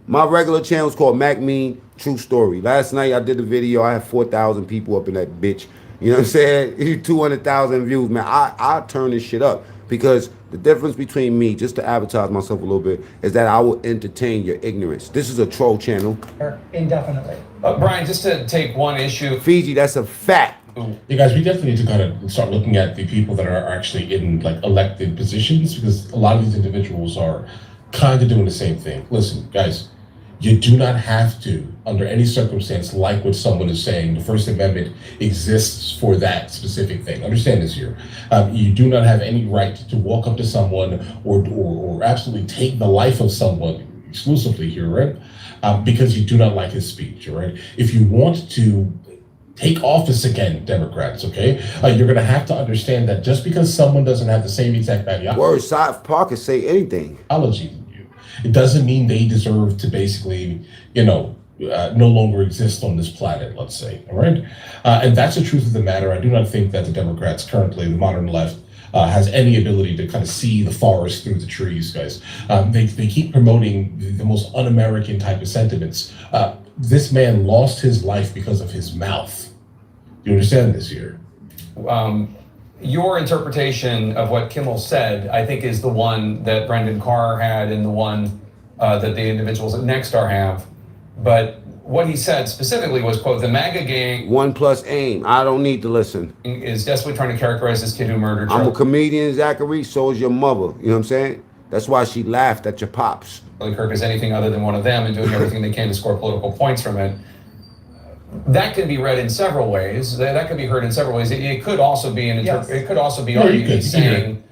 My regular channel is called Mac Mean True Story. Last night I did a video. I had 4,000 people up in that bitch. You know what I'm saying? 200,000 views, man. I turn this shit up because the difference between me, just to advertise myself a little bit, is that I will entertain your ignorance. This is a troll channel. Indefinitely. Brian, just to take one issue. Fiji, that's a fact. You guys, we definitely need to kind of start looking at the people that are actually in like elected positions because a lot of these individuals are kind of doing the same thing. Listen, guys, you do not have to, under any circumstance, like what someone is saying. The First Amendment exists for that specific thing. Understand this here. You do not have any right to walk up to someone or absolutely take the life of someone exclusively here, right? Because you do not like his speech, all right? If you want to take office again, Democrats, okay? You're going to have to understand that just because someone doesn't have the same exact ideology. Words, South Park can say anything. It doesn't mean they deserve to basically, no longer exist on this planet, let's say, all right? And that's the truth of the matter. I do not think that the Democrats currently, the modern left, has any ability to kind of see the forest through the trees, guys. They keep promoting the most un-American type of sentiments. This man lost his life because of his mouth. You understand this here? Your interpretation of what Kimmel said, I think, is the one that Brendan Carr had and the one that the individuals at Nexstar have. But what he said specifically was, quote, the MAGA gang... 1+ AIM. I don't need to listen. ...is desperately trying to characterize this kid who murdered I'm a comedian, Zachary. So is your mother. You know what I'm saying? That's why she laughed at your pops. Charlie Kirk is anything other than one of them and doing everything they can to score political points from it. That can be read in several ways. That could be heard in several ways. It could also be it could also be argued as saying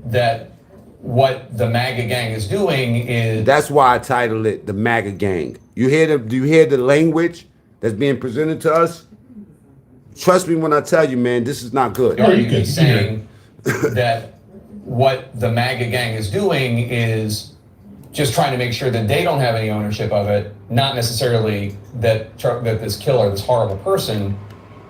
that what the MAGA gang is doing is. That's why I titled it the MAGA gang. Do you hear the language that's being presented to us? Trust me when I tell you, man, this is not good. Arguably saying that what the MAGA gang is doing is just trying to make sure that they don't have any ownership of it, not necessarily that this killer, this horrible person,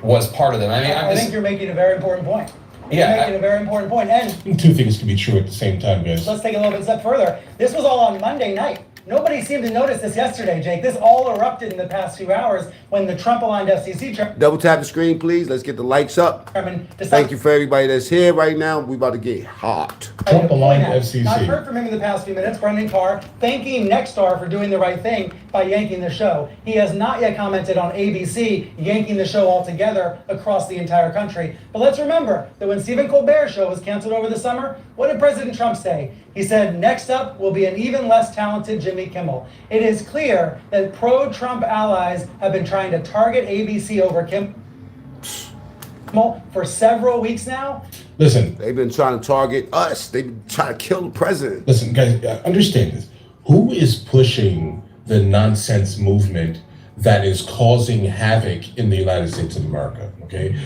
was part of them. I mean, I think you're making a very important point. Yeah, You're making a very important point. And two things can be true at the same time, guys. let's take a little bit step further. This was all on Monday night. Nobody seemed to notice this yesterday, Jake. This all erupted in the past few hours when the Trump-aligned FCC Double tap the screen, please. Let's get the likes up. Thank you for everybody that's here right now. We about to get hot. Trump-aligned FCC. I've heard from him in the past few minutes, Brendan Carr, thanking Nexstar for doing the right thing by yanking the show. He has not yet commented on ABC yanking the show altogether across the entire country. But let's remember that when Stephen Colbert's show was canceled over the summer, what did President Trump say? He said, next up will be an even less talented Jimmy Kimmel. It is clear that pro-Trump allies have been trying to target ABC over Kimmel for several weeks now. Listen. They've been trying to target us. They've been trying to kill the president. Listen, guys, understand this. Who is pushing the nonsense movement that is causing havoc in the United States of America, okay?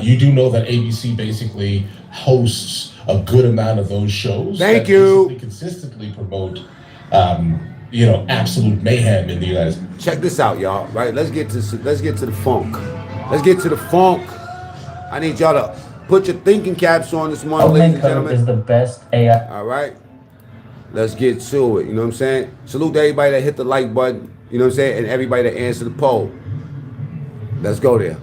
You do know that ABC basically hosts a good amount of those shows. Thank you. Consistently promote, absolute mayhem in the United States. Check this out, y'all. Right? Let's get to the funk. Let's get to the funk. I need y'all to put your thinking caps on this morning, ladies and gentlemen. Is the best AI. All right. Let's get to it. You know what I'm saying? Salute to everybody that hit the like button. You know what I'm saying? And everybody that answered the poll. Let's go there.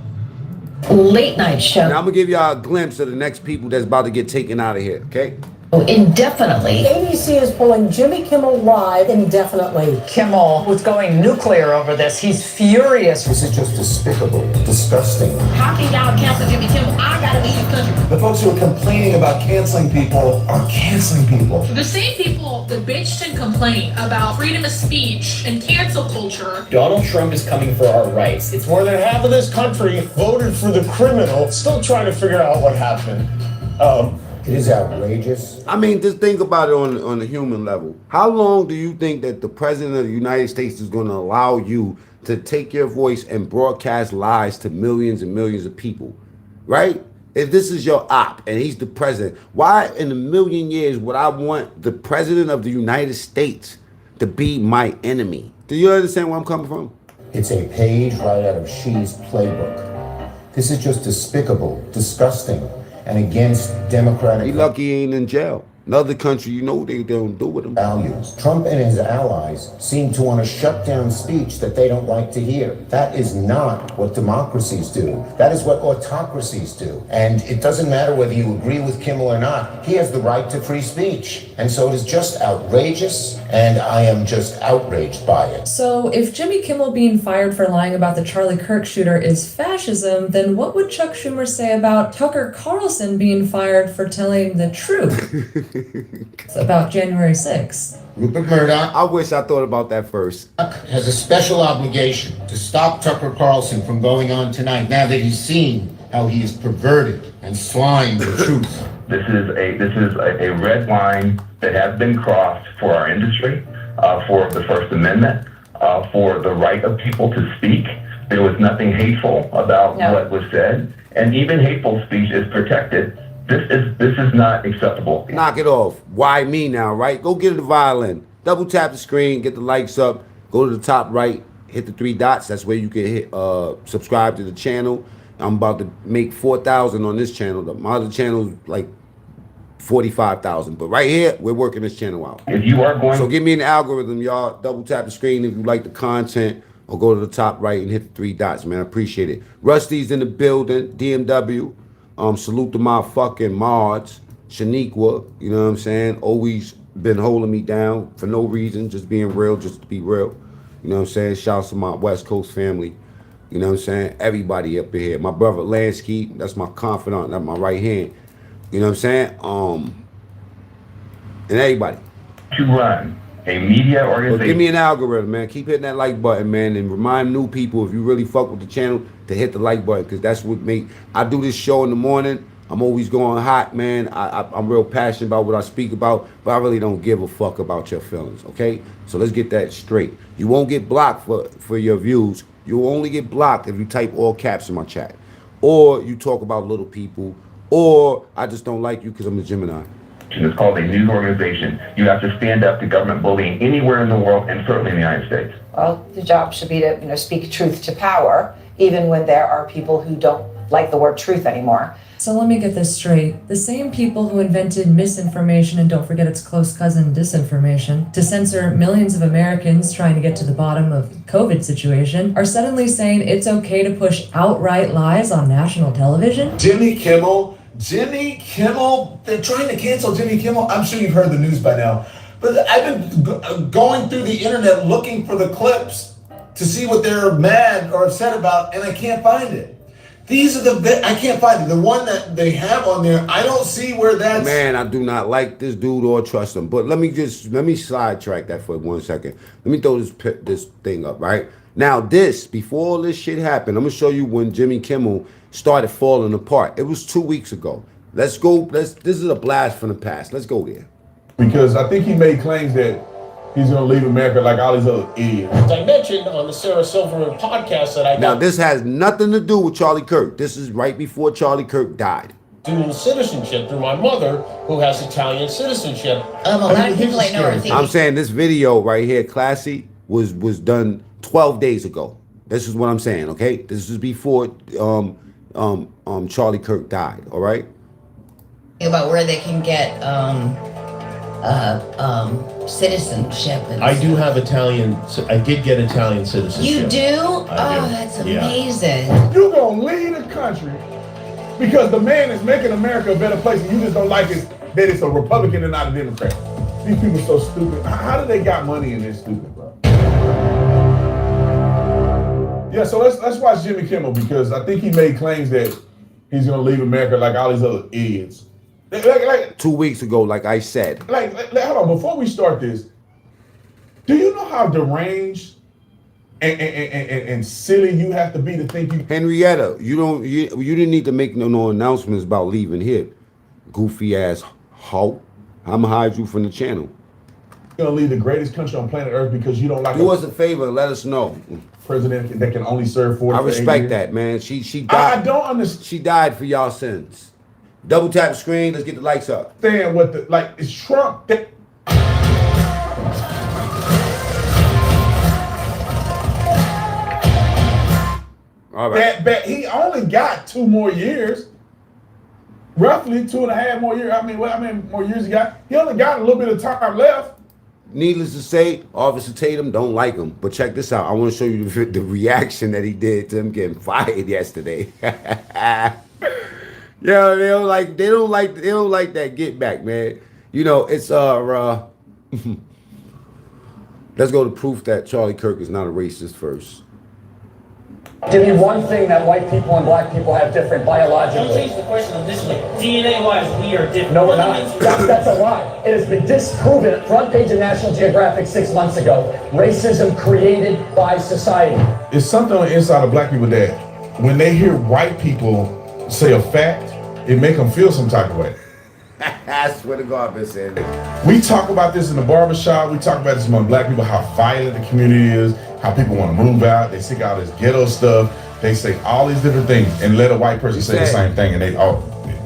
Late night show. Now I'm gonna give y'all a glimpse of the next people that's about to get taken out of here, okay? Indefinitely. ABC is pulling Jimmy Kimmel live indefinitely. Kimmel was going nuclear over this. He's furious. This is just despicable, disgusting. How can y'all cancel Jimmy Kimmel? I gotta leave the country. The folks who are complaining about canceling people are canceling people. The same people that bitched and complained about freedom of speech and cancel culture. Donald Trump is coming for our rights. It's more than half of this country voted for the criminal, still trying to figure out what happened. It is outrageous. I mean, just think about it on a human level. How long do you think that the president of the United States is going to allow you to take your voice and broadcast lies to millions and millions of people, right? If this is your op and he's the president, why in a million years would I want the president of the United States to be my enemy? Do you understand where I'm coming from? It's a page right out of Xi's playbook. This is just despicable, disgusting, and against democratic... He lucky he ain't in jail. Another country, you know they don't do with him. Values. Trump and his allies seem to want to shut down speech that they don't like to hear. That is not what democracies do. That is what autocracies do. And it doesn't matter whether you agree with Kimmel or not. He has the right to free speech. And so it is just outrageous, and I am just outraged by it. So if Jimmy Kimmel being fired for lying about the Charlie Kirk shooter is fascism, then what would Chuck Schumer say about Tucker Carlson being fired for telling the truth about January 6th? Rupert Murdoch. I wish I thought about that first. Has a special obligation to stop Tucker Carlson from going on tonight now that he's seen how he is perverted and slimed the truth. This is a red line that has been crossed for our industry, for the First Amendment, for the right of people to speak. There was nothing hateful about what was said, and even hateful speech is protected. This is not acceptable. Knock it off. Why me now, right? Go get the violin. Double tap the screen, get the likes up, go to the top right, hit the 3 dots. That's where you can hit subscribe to the channel. I'm about to make 4,000 on this channel. My other channel is like 45,000. But right here, we're working this channel out. If you are going, so give me an algorithm, y'all. Double tap the screen if you like the content, or go to the top right and hit the 3 dots, man. I appreciate it. Rusty's in the building. DMW. Salute to my fucking mods. Shaniqua, you know what I'm saying? Always been holding me down for no reason, just being real, just to be real. You know what I'm saying? Shouts to my West Coast family. You know what I'm saying? Everybody up in here. My brother Lansky, that's my confidant, that's my right hand. You know what I'm saying? And everybody. to run a media But organization. give me an algorithm, man. Keep hitting that like button, man, and remind new people, if you really fuck with the channel, to hit the like button, because that's what I do this show in the morning. I'm always going hot, man. I'm real passionate about what I speak about, but I really don't give a fuck about your feelings, okay? So let's get that straight. You won't get blocked for your views. You'll only get blocked if you type all caps in my chat, or you talk about little people, or I just don't like you because I'm a Gemini. It's called a news organization. You have to stand up to government bullying anywhere in the world, and certainly in the United States. Well, the job should be to, speak truth to power, even when there are people who don't like the word truth anymore. So let me get this straight. The same people who invented misinformation, and don't forget its close cousin, disinformation, to censor millions of Americans trying to get to the bottom of the COVID situation, are suddenly saying it's okay to push outright lies on national television? Jimmy Kimmel, they're trying to cancel Jimmy Kimmel. I'm sure you've heard the news by now, but I've been going through the internet looking for the clips to see what they're mad or upset about, and I can't find it. These are I can't find it. The one that they have on there, I don't see where that's... Man, I do not like this dude or trust him. But let me sidetrack that for 1 second. Let me throw this thing up, right? Now before all this shit happened, I'm gonna show you when Jimmy Kimmel started falling apart. It was 2 weeks ago. Let's go, this is a blast from the past. Let's go there. Because I think he made claims that he's gonna leave America like all these other idiots. As I mentioned on the Sarah Silverman podcast that I got. Now, this has nothing to do with Charlie Kirk. This is right before Charlie Kirk died. Dual citizenship through my mother, who has Italian citizenship. A lot of people I know are thinking. I'm saying this video right here, Classy, was done 12 days ago. This is what I'm saying, okay? This is before Charlie Kirk died, all right? About where they can get citizenship. I do have Italian. I did get Italian citizenship. You do? Oh, that's amazing. You're gonna leave the country because the man is making America a better place, and you just don't like it that it's a Republican and not a Democrat. These people are so stupid. How do they got money and they're stupid, bro? Yeah, so let's watch Jimmy Kimmel, because I think he made claims that he's gonna leave America like all these other idiots. Like 2 weeks ago, like I said. Hold on, before we start this, do you know how deranged and silly you have to be to think you... Henrietta, you didn't need to make no announcements about leaving here, goofy ass hoe. I'ma hide you from the channel. You're gonna leave the greatest country on planet Earth because you don't like... Do us a favor and let us know. President that can only serve 4 I respect that, man. She died. I don't understand. She died for y'all sins. Double tap the screen. Let's get the lights up. Saying what it's Trump. All right. He only got 2 more years. Roughly 2.5 more years. I mean, how many more years he got? He only got a little bit of time left. Needless to say, Officer Tatum don't like him. But check this out. I want to show you the reaction that he did to him getting fired yesterday. Yeah, they don't like that get back, man. You know, it's let's go to proof that Charlie Kirk is not a racist first. Give me one thing that white people and black people have different biologically. Don't change the question initially. DNA-wise, we are different. No, we're not. That's a lie. It has been disproven. Front page of National Geographic 6 months ago. Racism created by society. It's something on the inside of black people that when they hear white people say a fact, it make them feel some type of way. I swear to God, I've been saying this. We talk about this in the barbershop. We talk about this among black people, how violent the community is, how people want to move out. They seek out this ghetto stuff. They say all these different things, and let a white person say the same thing, and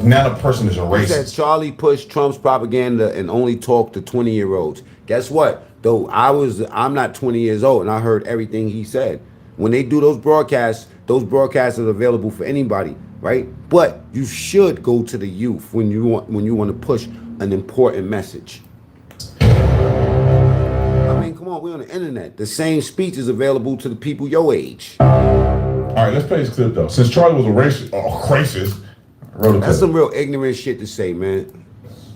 now the person is a racist. He said Charlie pushed Trump's propaganda and only talked to 20-year-olds. Guess what? Though I'm not 20 years old, and I heard everything he said. When they do those broadcasts are available for anybody, right? But you should go to the youth when you want to push an important message. I mean, come on, we're on the internet. The same speech is available to the people your age. All right, let's play this clip though. Since Charlie was a racist, I wrote a clip. That's some real ignorant shit to say, man.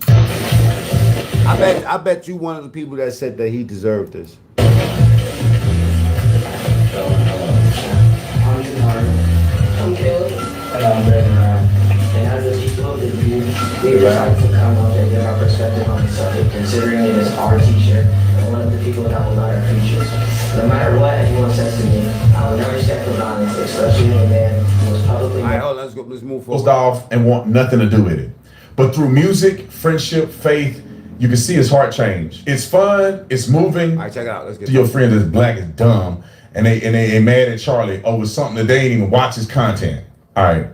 I bet you one of the people that said that he deserved this. And as a people of the view, we would like to come up and give our perspective on the subject, considering it is our teacher. what anyone says to me, I will never stand for violence, especially when a man who was publicly. All right, let's go. Let's move forward. Closed off and want nothing to do with it. But through music, friendship, faith, you can see his heart change. It's fun, it's moving. All right, check it out. Let's get to your friend that's black is dumb, and they mad at Charlie over something that they ain't even watch his content. All right.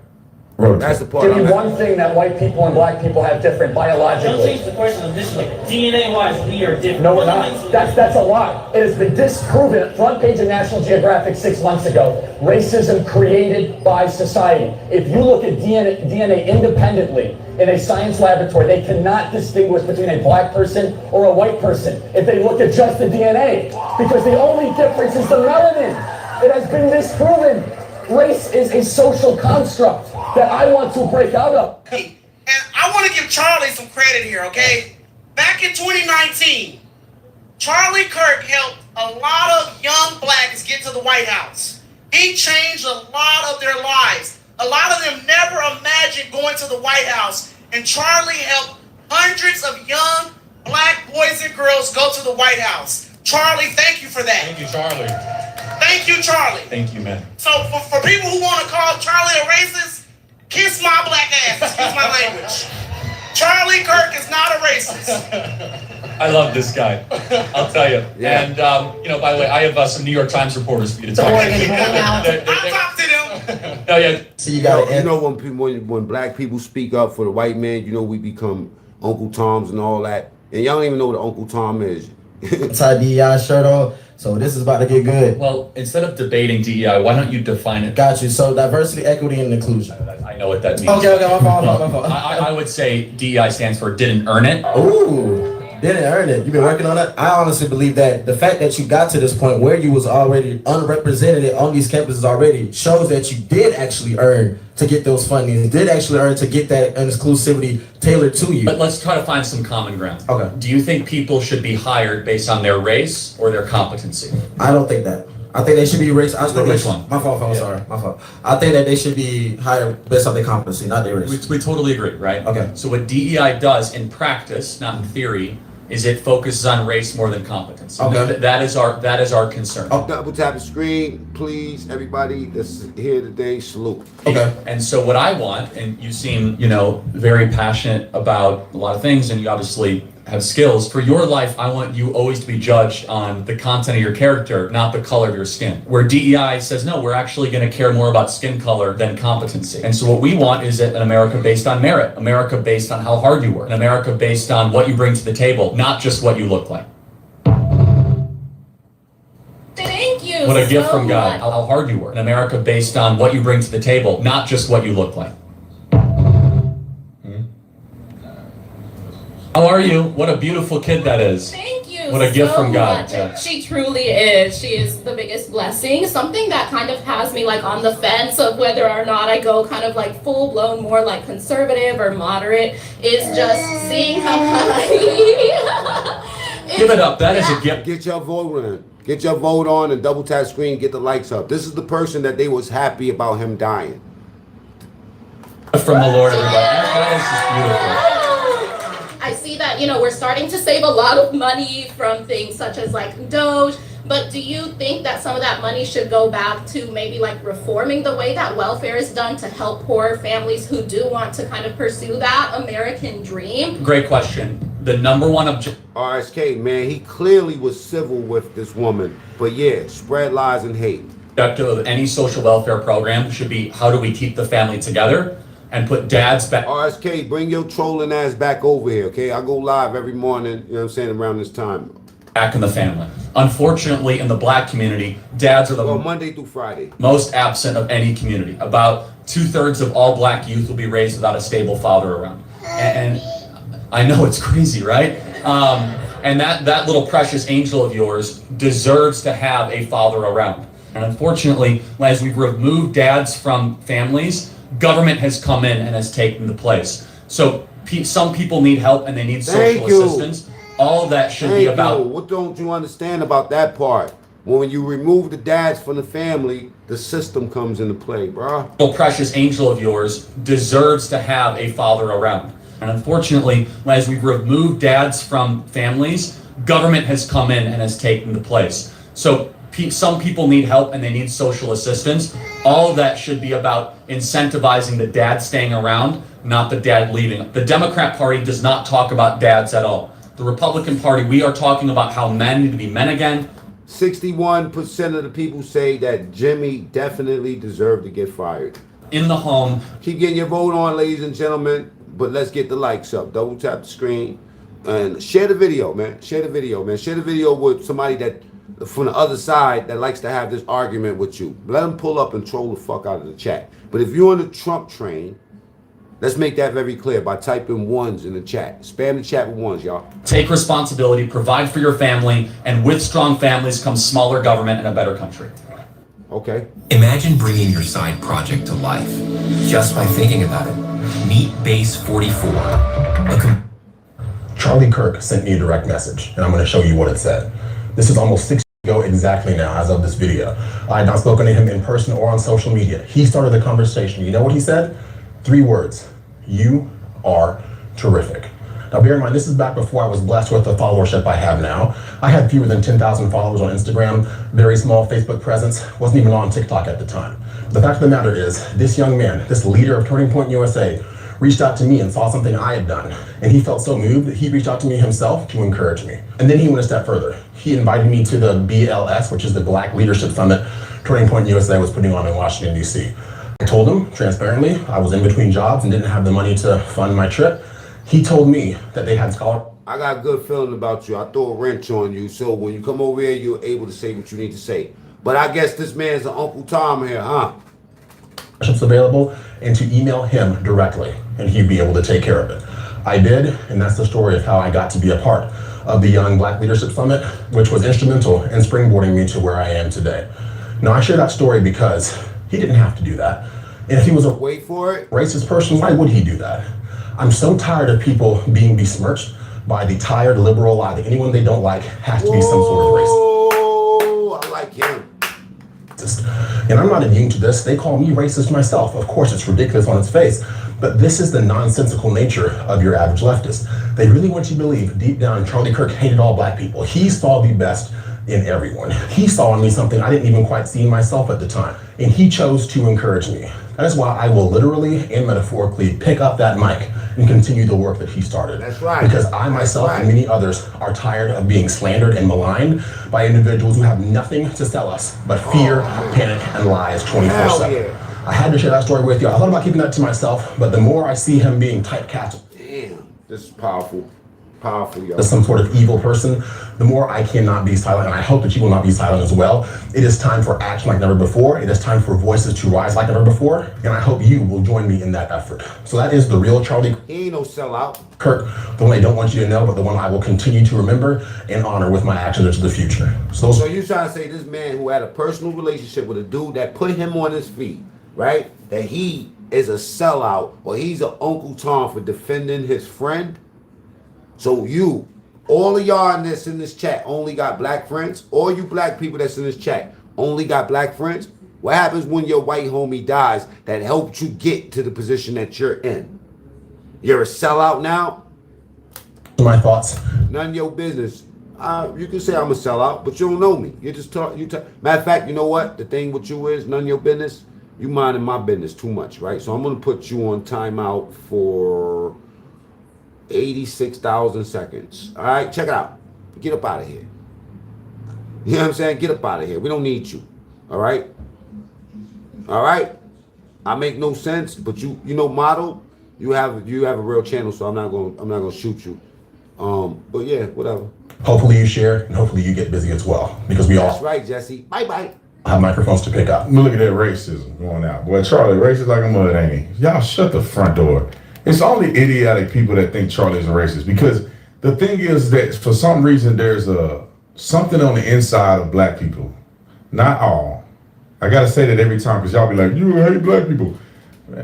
That's the part. Give me one thing that white people and black people have different biologically. Don't change the question of this, like DNA-wise, we are different. No, we're not. That's a lie. It has been disproven. Front page of National Geographic 6 months ago. Racism created by society. If you look at DNA independently in a science laboratory, they cannot distinguish between a black person or a white person if they look at just the DNA, because the only difference is the melanin. It has been disproven. Race is a social construct that I want to break out of. And I want to give Charlie some credit here, okay? Back in 2019, Charlie Kirk helped a lot of young blacks get to the White House. He changed a lot of their lives. A lot of them never imagined going to the White House, and Charlie helped hundreds of young black boys and girls go to the White House. Charlie, thank you for that. Thank you, Charlie. Thank you, Charlie. Thank you, man. So for people who want to call Charlie a racist, kiss my black ass. Excuse my language. Charlie Kirk is not a racist. I love this guy. I'll tell you. Yeah. And, by the way, I have some New York Times reporters for you to talk to. I'll talk to them. Oh, yeah. So you got You know when black people speak up for the white man, you know we become Uncle Toms and all that. And y'all don't even know what Uncle Tom is. tie DEI shirt on. So this is about to get good. Well, instead of debating DEI, why don't you define it? Got you. So diversity, equity, and inclusion. I know what that means. Okay, my fault. I would say DEI stands for didn't earn it. Ooh, didn't earn it. You've been working on it. I honestly believe that the fact that you got to this point where you was already unrepresented on these campuses already shows that you did actually earn to get those funding. You did actually earn to get that exclusivity tailored to you. But let's try to find some common ground. Okay. Do you think people should be hired based on their race or their competency? I don't think that. I think they should be race. Which one? My fault. Sorry. My fault. I think that they should be hired based on their competency, not their race. We totally agree, right? Okay. So what DEI does in practice, not in theory, is it focuses on race more than competence. Okay. That is our concern. Double tap the screen, please. Everybody that's here today, salute. Okay. And so what I want, and you seem, very passionate about a lot of things, and you obviously have skills. For your life, I want you always to be judged on the content of your character, not the color of your skin. Where DEI says, no, we're actually going to care more about skin color than competency. And so what we want is an America based on merit, America based on how hard you work, an America based on what you bring to the table, not just what you look like. Thank you. What a gift so from God, much. how hard you work, an America based on what you bring to the table, not just what you look like. How are you? What a beautiful kid that is. Thank you. What a gift so from God. much. Yeah. She truly is. She is the biggest blessing. Something that kind of has me like on the fence of whether or not I go kind of like full blown more like conservative or moderate is just seeing how Give it up. That is a gift. Get your vote on. Get your vote on and double tap screen. Get the likes up. This is the person that they was happy about him dying. From the Lord, everybody. That is just beautiful. I see that, we're starting to save a lot of money from things such as like Doge, but do you think that some of that money should go back to maybe like reforming the way that welfare is done to help poor families who do want to kind of pursue that American dream? Great question. The number one objective. RSK, man, he clearly was civil with this woman, but yeah, spread lies and hate. Objective of any social welfare program should be, how do we keep the family together and put dads back. RSK, bring your trolling ass back over here, okay? I go live every morning, around this time. Back in the family. Unfortunately, in the black community, dads are the Monday through Friday. Most absent of any community. About 2/3 of all black youth will be raised without a stable father around. And I know it's crazy, right? And that little precious angel of yours deserves to have a father around. And unfortunately, as we've removed dads from families, government has come in and has taken the place. So some people need help and they need social assistance. All of that should be about. What don't you understand about that part? When you remove the dads from the family, the system comes into play, bro. Little precious angel of yours deserves to have a father around. And unfortunately, as we've removed dads from families, government has come in and has taken the place. So some people need help and they need social assistance. All of that should be about incentivizing the dad staying around, not the dad leaving. The Democrat Party does not talk about dads at all. The Republican Party, we are talking about how men need to be men again. 61% of the people say that Jimmy definitely deserved to get fired. In the home. Keep getting your vote on, ladies and gentlemen, but let's get the likes up. Double tap the screen and share the video, man. Share the video, man. Share the video with somebody that from the other side that likes to have this argument with you. Let them pull up and troll the fuck out of the chat. But if you're on the Trump train, let's make that very clear by typing ones in the chat. Spam the chat with ones, y'all. Take responsibility, provide for your family, and with strong families comes smaller government and a better country. Okay. Imagine bringing your side project to life just by thinking about it. Meet Base 44. Charlie Kirk sent me a direct message, and I'm going to show you what it said. This is almost 6 years ago exactly now, as of this video. I had not spoken to him in person or on social media. He started the conversation. You know what he said? 3 words. You are terrific. Now bear in mind, this is back before I was blessed with the followership I have now. I had fewer than 10,000 followers on Instagram, very small Facebook presence, wasn't even on TikTok at the time. The fact of the matter is, this young man, this leader of Turning Point USA, reached out to me and saw something I had done. And he felt so moved that he reached out to me himself to encourage me. And then he went a step further. He invited me to the BLS, which is the Black Leadership Summit Turning Point USA was putting on in Washington, D.C. I told him, transparently, I was in between jobs and didn't have the money to fund my trip. He told me that they had scholarships. I got a good feeling about you. I throw a wrench on you, so when you come over here, you're able to say what you need to say. But I guess this man's an Uncle Tom here, huh? Available, and to email him directly, and he'd be able to take care of it. I did, and that's the story of how I got to be a part of the Young Black Leadership Summit, which was instrumental in springboarding me to where I am today. Now, I share that story because he didn't have to do that. And if he was a wait for it racist person, why would he do that? I'm so tired of people being besmirched by the tired liberal lie that anyone they don't like has to be some sort of racist. Oh, I like him. And I'm not immune to this. They call me racist myself. Of course, it's ridiculous on its face, but this is the nonsensical nature of your average leftist. They really want you to believe deep down Charlie Kirk hated all black people. He saw the best in everyone. He saw in me something I didn't even quite see in myself at the time, and he chose to encourage me. That is why I will literally and metaphorically pick up that mic and continue the work that he started. That's right. Because I myself and many others are tired of being slandered and maligned by individuals who have nothing to sell us but fear, panic, and lies 24/7. Yeah. I had to share that story with you. I thought about keeping that to myself, but the more I see him being typecast, damn, this is powerful. Powerful, yo. As some sort of evil person, the more I cannot be silent, and I hope that you will not be silent as well. It is time for action like never before. It is time for voices to rise like never before, and I hope you will join me in that effort. So that is the real Charlie. He ain't no sellout. Kirk, the one I don't want you to know, but the one I will continue to remember and honor with my actions into the future. So you trying to say this man who had a personal relationship with a dude that put him on his feet, right? That he is a sellout, or he's an Uncle Tom for defending his friend? So you, all of y'all in this chat only got black friends? All you black people that's in this chat only got black friends? What happens when your white homie dies that helped you get to the position that you're in? You're a sellout now? My thoughts. None of your business. You can say I'm a sellout, but you don't know me. You just talk. Matter of fact, you know what? The thing with you is none of your business. You minding my business too much, right? So I'm gonna put you on timeout for 86,000 seconds. All right, check it out. Get up out of here. You know what I'm saying? Get up out of here. We don't need you. All right. All right. I make no sense, but you know, model. You have a real channel, so I'm not gonna shoot you. But yeah, whatever. Hopefully you share, and hopefully you get busy as well, because we That's all right, Jesse. Bye bye. have microphones to pick up. Look at that racism going out. Boy, Charlie, racist like a mud, ain't he? Y'all shut the front door. It's only idiotic people that think Charlie's a racist, because the thing is that for some reason there's something on the inside of black people. Not all. I gotta say that every time, because y'all be like, you hate black people.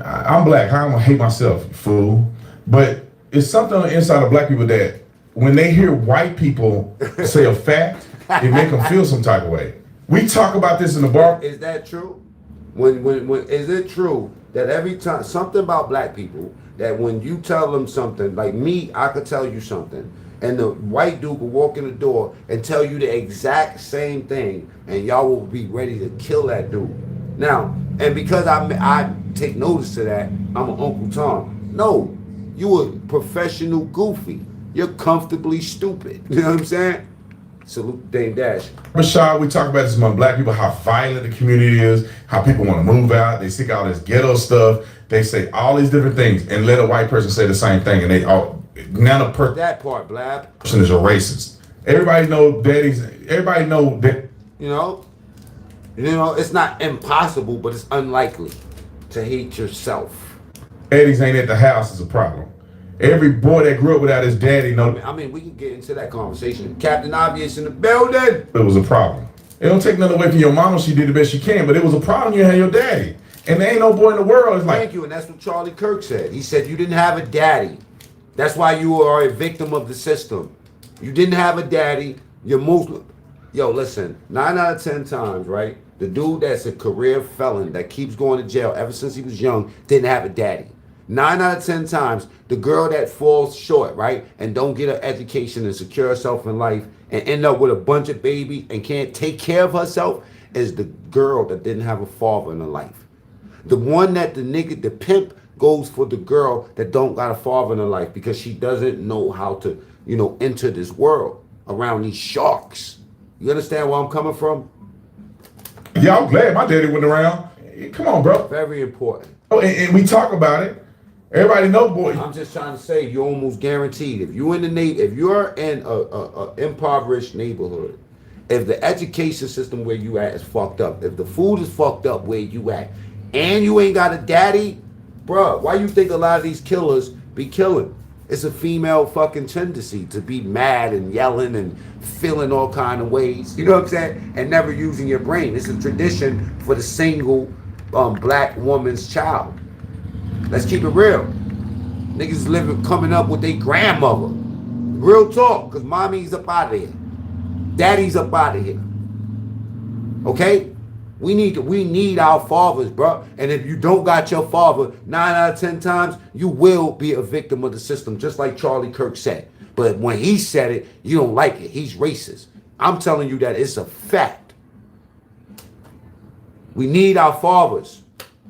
I'm black. How am I gonna hate myself, you fool? But it's something on the inside of black people that when they hear white people say a fact, it make them feel some type of way. We talk about this in the bar. Is that true? When is it true that every time something about black people, that when you tell them something, like me, I could tell you something, and the white dude will walk in the door and tell you the exact same thing, and y'all will be ready to kill that dude. Now, and because I take notice to that, I'm an Uncle Tom. No, you a professional goofy. You're comfortably stupid. You know what I'm saying? Salute Dame Dash. Rashad, we talk about this among black people, how violent the community is, how people want to move out. They seek out this ghetto stuff. They say all these different things, and let a white person say the same thing, and they all that part, Blab. Person is a racist. Everybody know daddies. Everybody know that. You know, it's not impossible, but it's unlikely to hate yourself. Daddies ain't at the house is a problem. Every boy that grew up without his daddy know. I mean, we can get into that conversation. Captain Obvious in the building. It was a problem. It don't take nothing away from your mama. She did the best she can, but it was a problem. You had your daddy, and there ain't no boy in the world. It's like. Thank you, and that's what Charlie Kirk said. He said you didn't have a daddy. That's why you are a victim of the system. You didn't have a daddy. You're Muslim. Yo, listen. 9 out of 10 times, right? The dude that's a career felon that keeps going to jail ever since he was young didn't have a daddy. 9 out of 10 times, the girl that falls short, right, and don't get an education and secure herself in life and end up with a bunch of babies and can't take care of herself is the girl that didn't have a father in her life. The one that the pimp goes for the girl that don't got a father in her life because she doesn't know how to, enter this world around these sharks. You understand where I'm coming from? Yeah, I'm glad my daddy went around. Come on, bro. Very important. Oh, and we talk about it. Everybody know, boy. I'm just trying to say, you're almost guaranteed. If you're in a impoverished neighborhood, if the education system where you at is fucked up, if the food is fucked up where you at, and you ain't got a daddy, bruh, why you think a lot of these killers be killing? It's a female fucking tendency to be mad and yelling and feeling all kind of ways. You know what I'm saying? And never using your brain. It's a tradition for the single black woman's child. Let's keep it real. Niggas coming up with their grandmother. Real talk, because mommy's up out of here. Daddy's up out of here. Okay? We need our fathers, bro. And if you don't got your father, 9 out of 10 times, you will be a victim of the system, just like Charlie Kirk said. But when he said it, you don't like it. He's racist. I'm telling you that it's a fact. We need our fathers.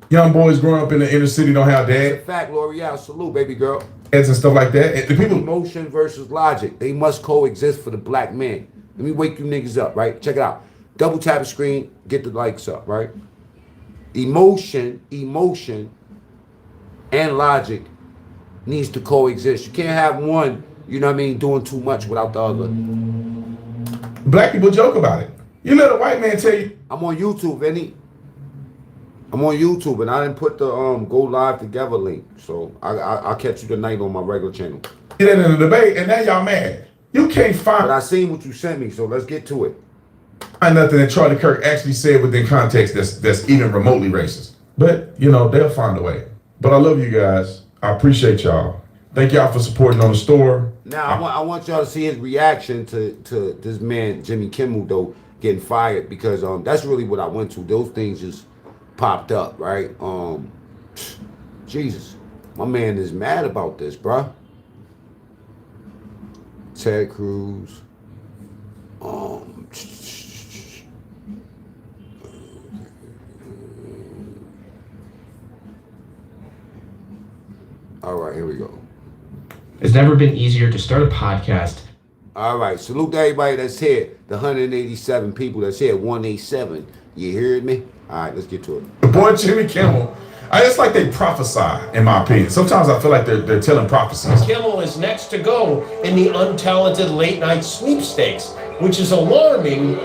Young boys growing up in the inner city don't have dads. It's a fact, L'Oreal. Salute, baby girl. And stuff like that. And the people. Emotion versus logic. They must coexist for the black man. Let me wake you niggas up, right? Check it out. Double tap the screen, get the likes up, right? Emotion, and logic needs to coexist. You can't have one, doing too much without the other. Black people joke about it. You let a white man tell you. I'm on YouTube, Vinny. I'm on YouTube, and I didn't put the go live together link. So I'll catch you tonight on my regular channel. Get in the debate, and now y'all mad. You can't find. But I seen what you sent me, so let's get to it. Find nothing that Charlie Kirk actually said within context that's even remotely racist. But, they'll find a way. But I love you guys. I appreciate y'all. Thank y'all for supporting on the store. Now, I want y'all to see his reaction to this man, Jimmy Kimmel, though, getting fired, because that's really what I went to. Those things just popped up, right? Jesus, my man is mad about this, bruh. Ted Cruz. All right, here we go. It's never been easier to start a podcast. All right, salute to everybody that's here. The 187 people that's here, 187. You heard me? All right, let's get to it. The boy Jimmy Kimmel, it's like they prophesy, in my opinion. Sometimes I feel like they're telling prophecies. Kimmel is next to go in the untalented late night sweepstakes, which is alarming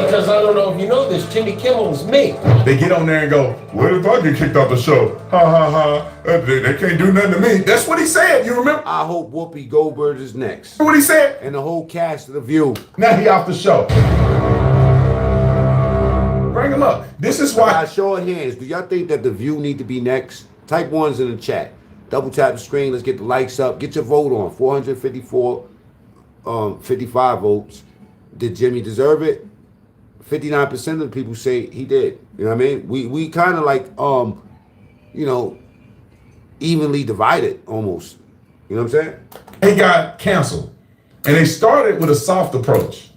because I don't know if you know this, Jimmy Kimmel's me. They get on there and go, what if I get kicked off the show? Ha ha ha. They can't do nothing to me. That's what he said. You remember? I hope Whoopi Goldberg is next. What he said? And the whole cast of The View. Now he off the show. Bring him up. This is why. Show of hands. Do y'all think that The View need to be next? Type ones in the chat. Double tap the screen. Let's get the likes up. Get your vote on. 55 votes. Did Jimmy deserve it? 59% of the people say he did. You know what I mean? We kind of like evenly divided almost. You know what I'm saying? He got canceled. And they started with a soft approach.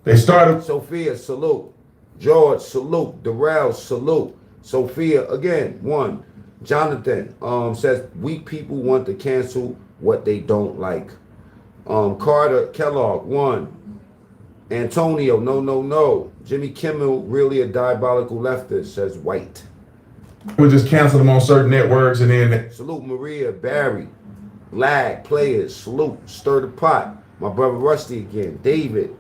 They started. Sophia, salute. George, salute. Darrell, salute. Sophia, again, one. Jonathan says, weak people want to cancel what they don't like. Carter Kellogg, one. Antonio, no. Jimmy Kimmel, really a diabolical leftist, says White. We just cancel them on certain networks and then. Salute Maria, Barry, Lag, Players, salute, Stir the Pot. My brother Rusty again, David.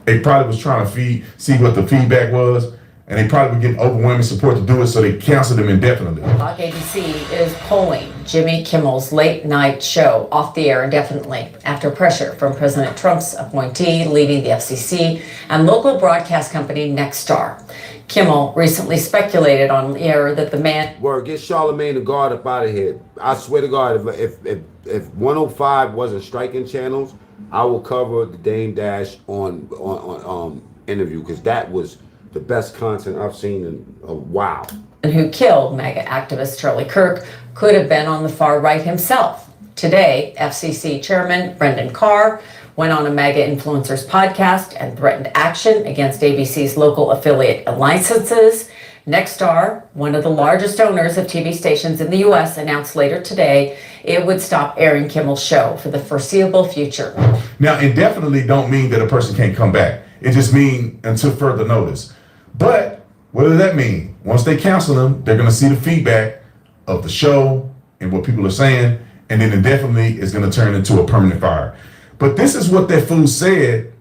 They probably was trying to see what the feedback was, and they probably were getting overwhelming support to do it, so they canceled them indefinitely. ABC is pulling Jimmy Kimmel's late night show off the air indefinitely after pressure from President Trump's appointee leading the FCC and local broadcast company Nexstar. Kimmel recently speculated on the air that the man. Word, get Charlemagne the God up out of here. I swear to God, if 105 wasn't striking channels, I will cover the Dame Dash on interview, because that was the best content I've seen in a while. And who killed MAGA activist Charlie Kirk could have been on the far right himself. Today, FCC Chairman Brendan Carr went on a MAGA influencers podcast and threatened action against ABC's local affiliate licenses. Nexstar, one of the largest owners of TV stations in the U.S., announced later today it would stop airing Kimmel's show for the foreseeable future. Now, indefinitely don't mean that a person can't come back. It just means until further notice. But what does that mean? Once they cancel them, they're going to see the feedback of the show and what people are saying, and then indefinitely is going to turn into a permanent fire. But this is what that fool said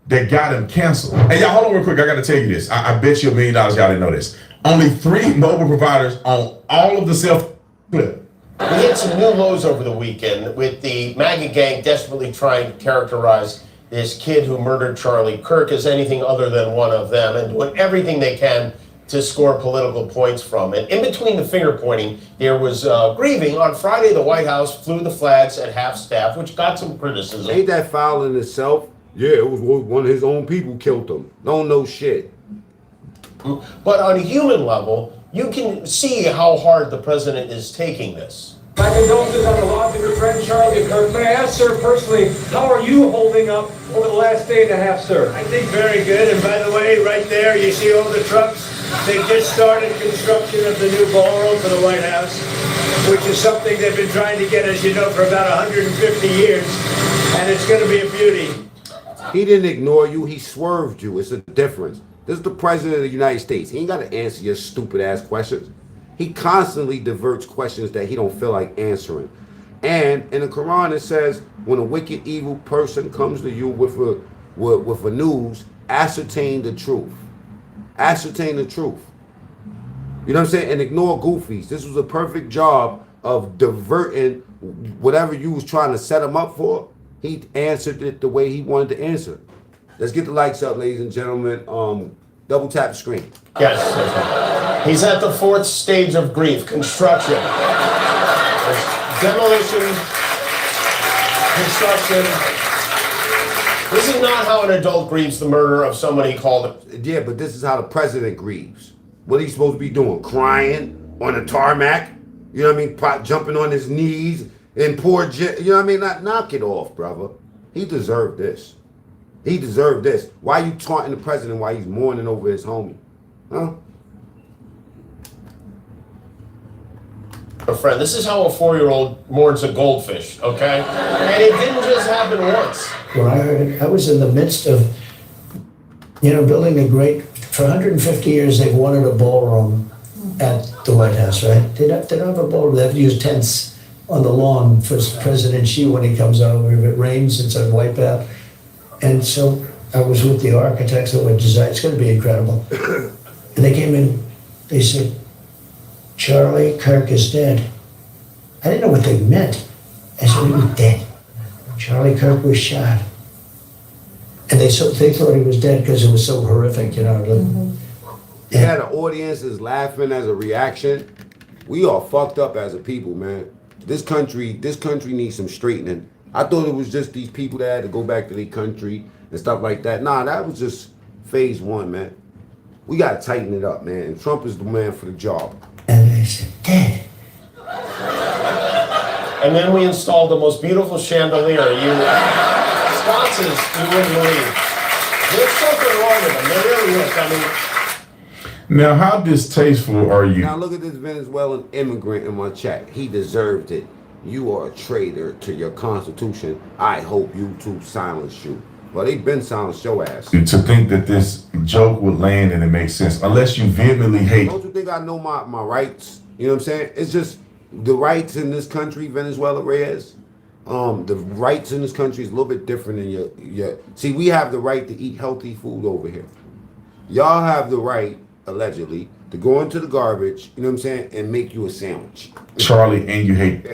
that got him canceled. Hey, y'all, hold on real quick. I got to tell you this. I bet you $1 million y'all didn't know this. Only 3 mobile providers on all of the self-clip. We hit some new lows over the weekend with the MAGA gang desperately trying to characterize this kid who murdered Charlie Kirk as anything other than one of them, and doing everything they can to score political points from it. In between the finger pointing, there was grieving. On Friday, the White House flew the flags at half-staff, which got some criticism. Ain't that foul in itself? Yeah, it was one of his own people killed him. Don't know shit. But on a human level, you can see how hard the president is taking this. My condolences on the loss of your friend Charlie Kirk. May I ask, sir, personally, how are you holding up over the last day and a half, sir? I think very good. And by the way, right there, you see all the trucks? They just started construction of the new ballroom for the White House, which is something they've been trying to get, as you know, for about 150 years. And it's going to be a beauty. He didn't ignore you. He swerved you. It's a difference. This is the president of the United States. He ain't got to answer your stupid ass questions. He constantly diverts questions that he don't feel like answering. And in the Quran it says, when a wicked, evil person comes to you with a news, ascertain the truth. Ascertain the truth. You know what I'm saying? And ignore goofies. This was a perfect job of diverting whatever you was trying to set him up for. He answered it the way he wanted to answer. Let's get the likes up, ladies and gentlemen. Double tap the screen. Yes. He's at the 4th stage of grief, construction. Demolition, construction. This is not how an adult grieves the murder of somebody he called it. Yeah, but this is how the president grieves. What are you supposed to be doing? Crying on the tarmac? You know what I mean? Jumping on his knees in poor, you know what I mean? Knock it off, brother. He deserved this. He deserved this. Why are you taunting the president while he's mourning over his homie? Huh? A friend. This is how a 4-year-old mourns a goldfish, okay? And it didn't just happen once. When I heard it, I was in the midst of, building a great, for 150 years they've wanted a ballroom at the White House, right? They don't have a ballroom. They have to use tents on the lawn for President Xi when he comes over. If it rains, it's a wipeout. And so I was with the architects that would design. It's going to be incredible. And they came in, they said, Charlie Kirk is dead. I didn't know what they meant. I said, he was dead. Charlie Kirk was shot. And they thought he was dead because it was so horrific, You had an audience is laughing as a reaction. We are fucked up as a people, man. This country needs some straightening. I thought it was just these people that had to go back to their country and stuff like that. Nah, that was just phase 1, man. We got to tighten it up, man. And Trump is the man for the job. And they said, dead. And then we installed the most beautiful chandelier. Sconces, you wouldn't believe. There's something wrong with them. There really is. I mean, Now, how distasteful are you? Now look at this Venezuelan immigrant in my chat. He deserved it. You are a traitor to your constitution. I hope YouTube silenced you. Well, they've been silenced your ass. To think that this joke would land and it makes sense, unless you vehemently hate. Don't you think I know my rights? You know what I'm saying? It's just the rights in this country, Venezuela, Reyes. The rights in this country is a little bit different than your. See, we have the right to eat healthy food over here. Y'all have the right, allegedly, to go into the garbage, you know what I'm saying, and make you a sandwich. Charlie, and you hate.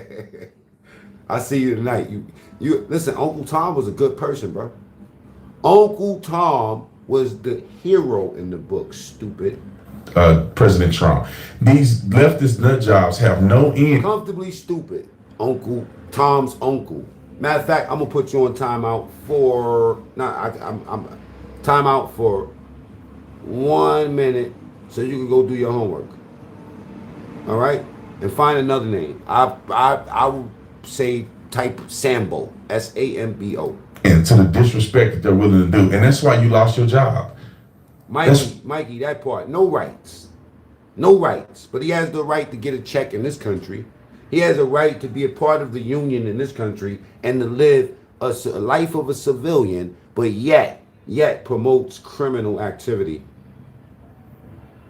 I see you tonight. You listen, Uncle Tom was a good person, bro. Uncle Tom was the hero in the book, stupid. President Trump. These leftist nut jobs have no end. Comfortably stupid. Uncle Tom's uncle. Matter of fact, I'm gonna put you on timeout for I'm timeout for 1 minute so you can go do your homework. All right, and find another name. I would say type Sambo, Sambo. And to the disrespect that they're willing to do, and that's why you lost your job. Mikey, that part, no rights. No rights. But he has the right to get a check in this country. He has a right to be a part of the union in this country and to live a life of a civilian, but yet promotes criminal activity.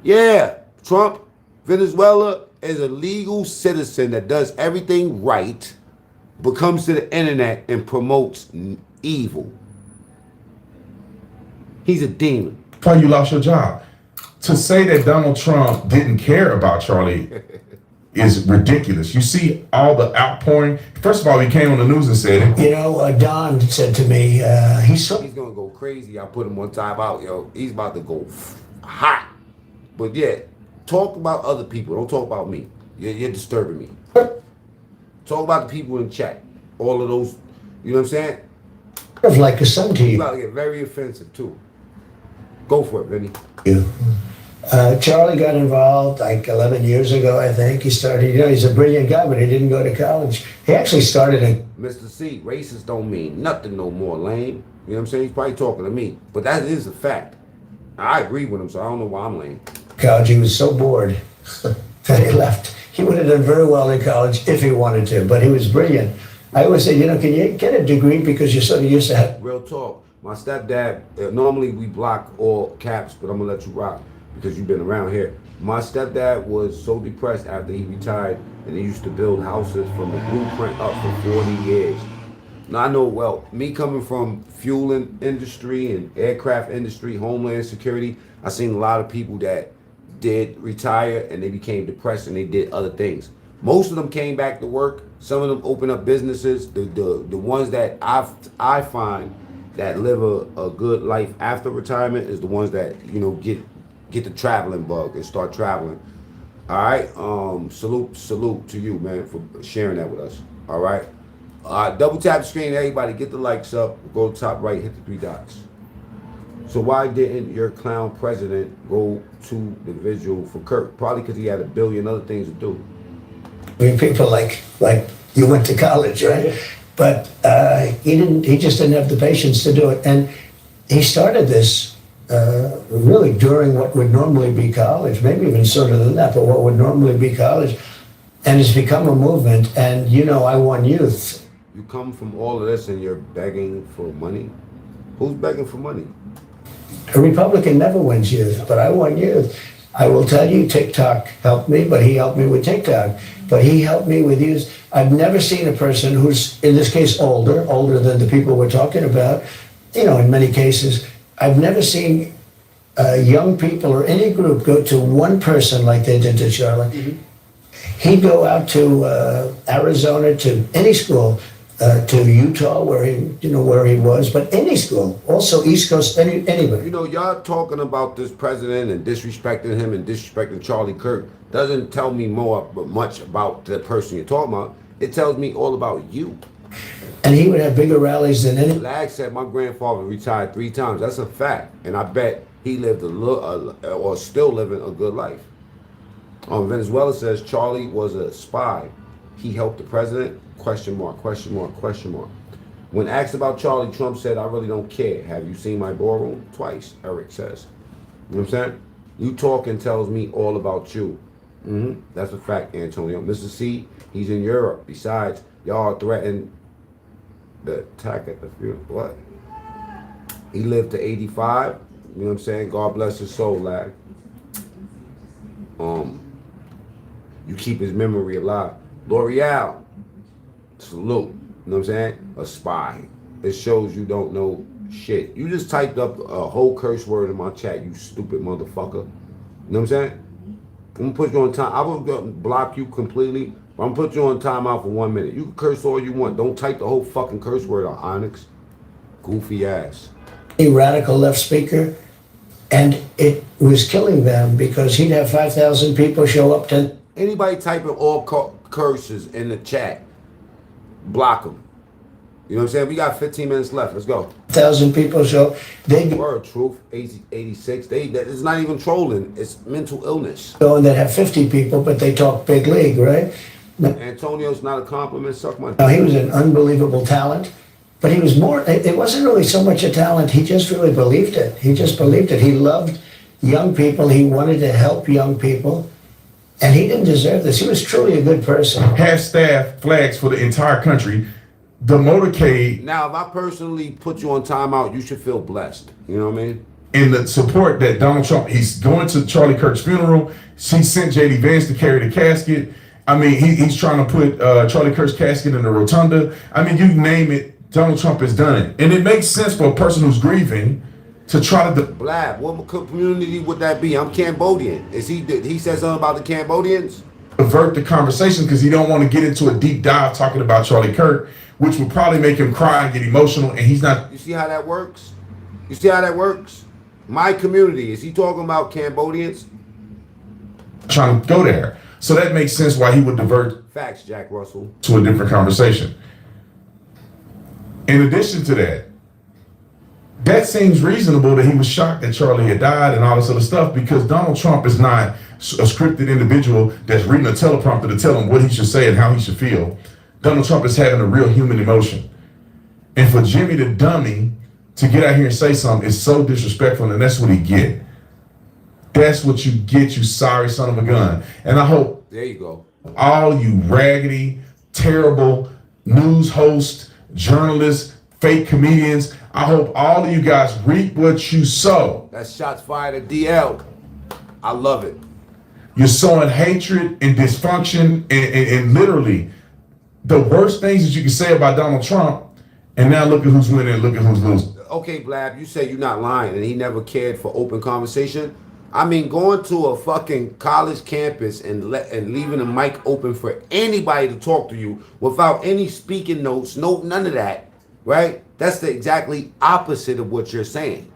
Yeah, Trump, Venezuela is a legal citizen that does everything right, but comes to the internet and promotes evil. He's a demon. That's why you lost your job. To say that Donald Trump didn't care about Charlie is ridiculous. You see all the outpouring. First of all, he came on the news and said it. You know, Don said to me, he's gonna go crazy. I put him on time out, yo. He's about to go hot. But yeah, talk about other people. Don't talk about me. You're disturbing me. Talk about the people in chat. All of those, you know what I'm saying? Of like a son to you. You're about to get very offensive too. Go for it, Vinny. Charlie got involved like 11 years ago, I think. He started, he's a brilliant guy, but he didn't go to college. He actually started a... Mr. C, racist don't mean nothing no more, lame. You know what I'm saying? He's probably talking to me. But that is a fact. I agree with him, so I don't know why I'm lame. College, he was so bored that he left. He would have done very well in college if he wanted to, but he was brilliant. I always say, can you get a degree because you're sort of used to have... Real talk. My stepdad, normally we block all caps, but I'm gonna let you rock because you've been around here. My stepdad was so depressed after he retired, and he used to build houses from the blueprint up for 40 years. Now I know, well, me coming from fueling industry and aircraft industry, homeland security, I seen a lot of people that did retire and they became depressed and they did other things. Most of them came back to work. Some of them opened up businesses. The ones that I find that live a good life after retirement is the ones that, get the traveling bug and start traveling. All right. Salute to you, man, for sharing that with us. All right. Double tap the screen, everybody. Get the likes up. Go to the top right, hit the 3 dots. So why didn't your clown president go to the vigil for Kirk? Probably because he had a billion other things to do. I mean, people like you went to college, right? But he just didn't have the patience to do it. And he started this really during what would normally be college, maybe even sooner than that, but what would normally be college. And it's become a movement. And, I won youth. You come from all of this and you're begging for money? Who's begging for money? A Republican never wins youth, but I won youth. I will tell you, TikTok helped me, but he helped me with TikTok. But he helped me with youth. I've never seen a person who's, in this case, older than the people we're talking about, in many cases. I've never seen young people or any group go to one person like they did to Charlie. Mm-hmm. He'd go out to Arizona, to any school, to Utah, where he was, but any school, also East Coast, anywhere. Y'all talking about this president and disrespecting him and disrespecting Charlie Kirk doesn't tell me much about the person you're talking about. It tells me all about you. And he would have bigger rallies than any. Lag said my grandfather retired 3 times. That's a fact, and I bet he lived or still living a good life. Venezuela says Charlie was a spy. He helped the president. Question mark, question mark, question mark. When asked about Charlie, Trump said, I really don't care. Have you seen my ballroom? Twice, Eric says. You know what I'm saying? You talking tells me all about you. That's a fact, Antonio. Mr. C, he's in Europe. Besides, y'all threatened the attack at the funeral. What? He lived to 85. You know what I'm saying? God bless his soul, lad. You keep his memory alive. L'Oreal, salute. You know what I'm saying? A spy. It shows you don't know shit. You just typed up a whole curse word in my chat, you stupid motherfucker. You know what I'm saying? I'm gonna put you on time. I will block you completely, but I'm gonna put you on timeout for 1 minute. You can curse all you want. Don't type the whole fucking curse word on Onyx. Goofy ass. A radical left speaker, and it was killing them because he'd have 5,000 people show up to. Anybody typing all curses in the chat, block them. You know what I'm saying? We got 15 minutes left. Let's go. 1,000 people show. They word truth 86. It's not even trolling. It's mental illness. go and that have 50 people, but they talk big league, right? Antonio's not a compliment. Suck my. Now, he was an unbelievable talent, but he was more. It wasn't really so much a talent. He just really believed it. He just believed it. He loved young people. He wanted to help young people. And he didn't deserve this. He was truly a good person. Half-staff flags for the entire country. The motorcade. Now, if I personally put you on timeout, you should feel blessed. You know what I mean? In the support that Donald Trump, he's going to Charlie Kirk's funeral. He sent J.D. Vance to carry the casket. I mean, he's trying to put Charlie Kirk's casket in the rotunda. I mean, you name it, Donald Trump has done it. And it makes sense for a person who's grieving to try to... Blab, what community would that be? I'm Cambodian. He said something about the Cambodians? Avert the conversation because he don't want to get into a deep dive talking about Charlie Kirk, which would probably make him cry and get emotional, and he's not... You see how that works? You see how that works? My community, is he talking about Cambodians? Trying to go there. So that makes sense why he would divert... Facts, Jack Russell. ...to a different conversation. In addition to that, that seems reasonable that he was shocked that Charlie had died and all this other stuff because Donald Trump is not a scripted individual that's reading a teleprompter to tell him what he should say and how he should feel. Donald Trump is having a real human emotion. And for Jimmy the dummy to get out here and say something is so disrespectful, and that's what he get. That's what you get, you sorry son of a gun. And I hope there you go. All you raggedy, terrible news hosts, journalists, fake comedians, I hope all of you guys reap what you sow. That's shots fired at DL. I love it. You're sowing hatred and dysfunction and literally the worst things that you can say about Donald Trump, and now look at who's winning, look at who's losing. Okay, Blab, you say you're not lying and he never cared for open conversation. I mean, going to a fucking college campus and leaving the mic open for anybody to talk to you without any speaking notes, none of that, right? That's the exactly opposite of what you're saying.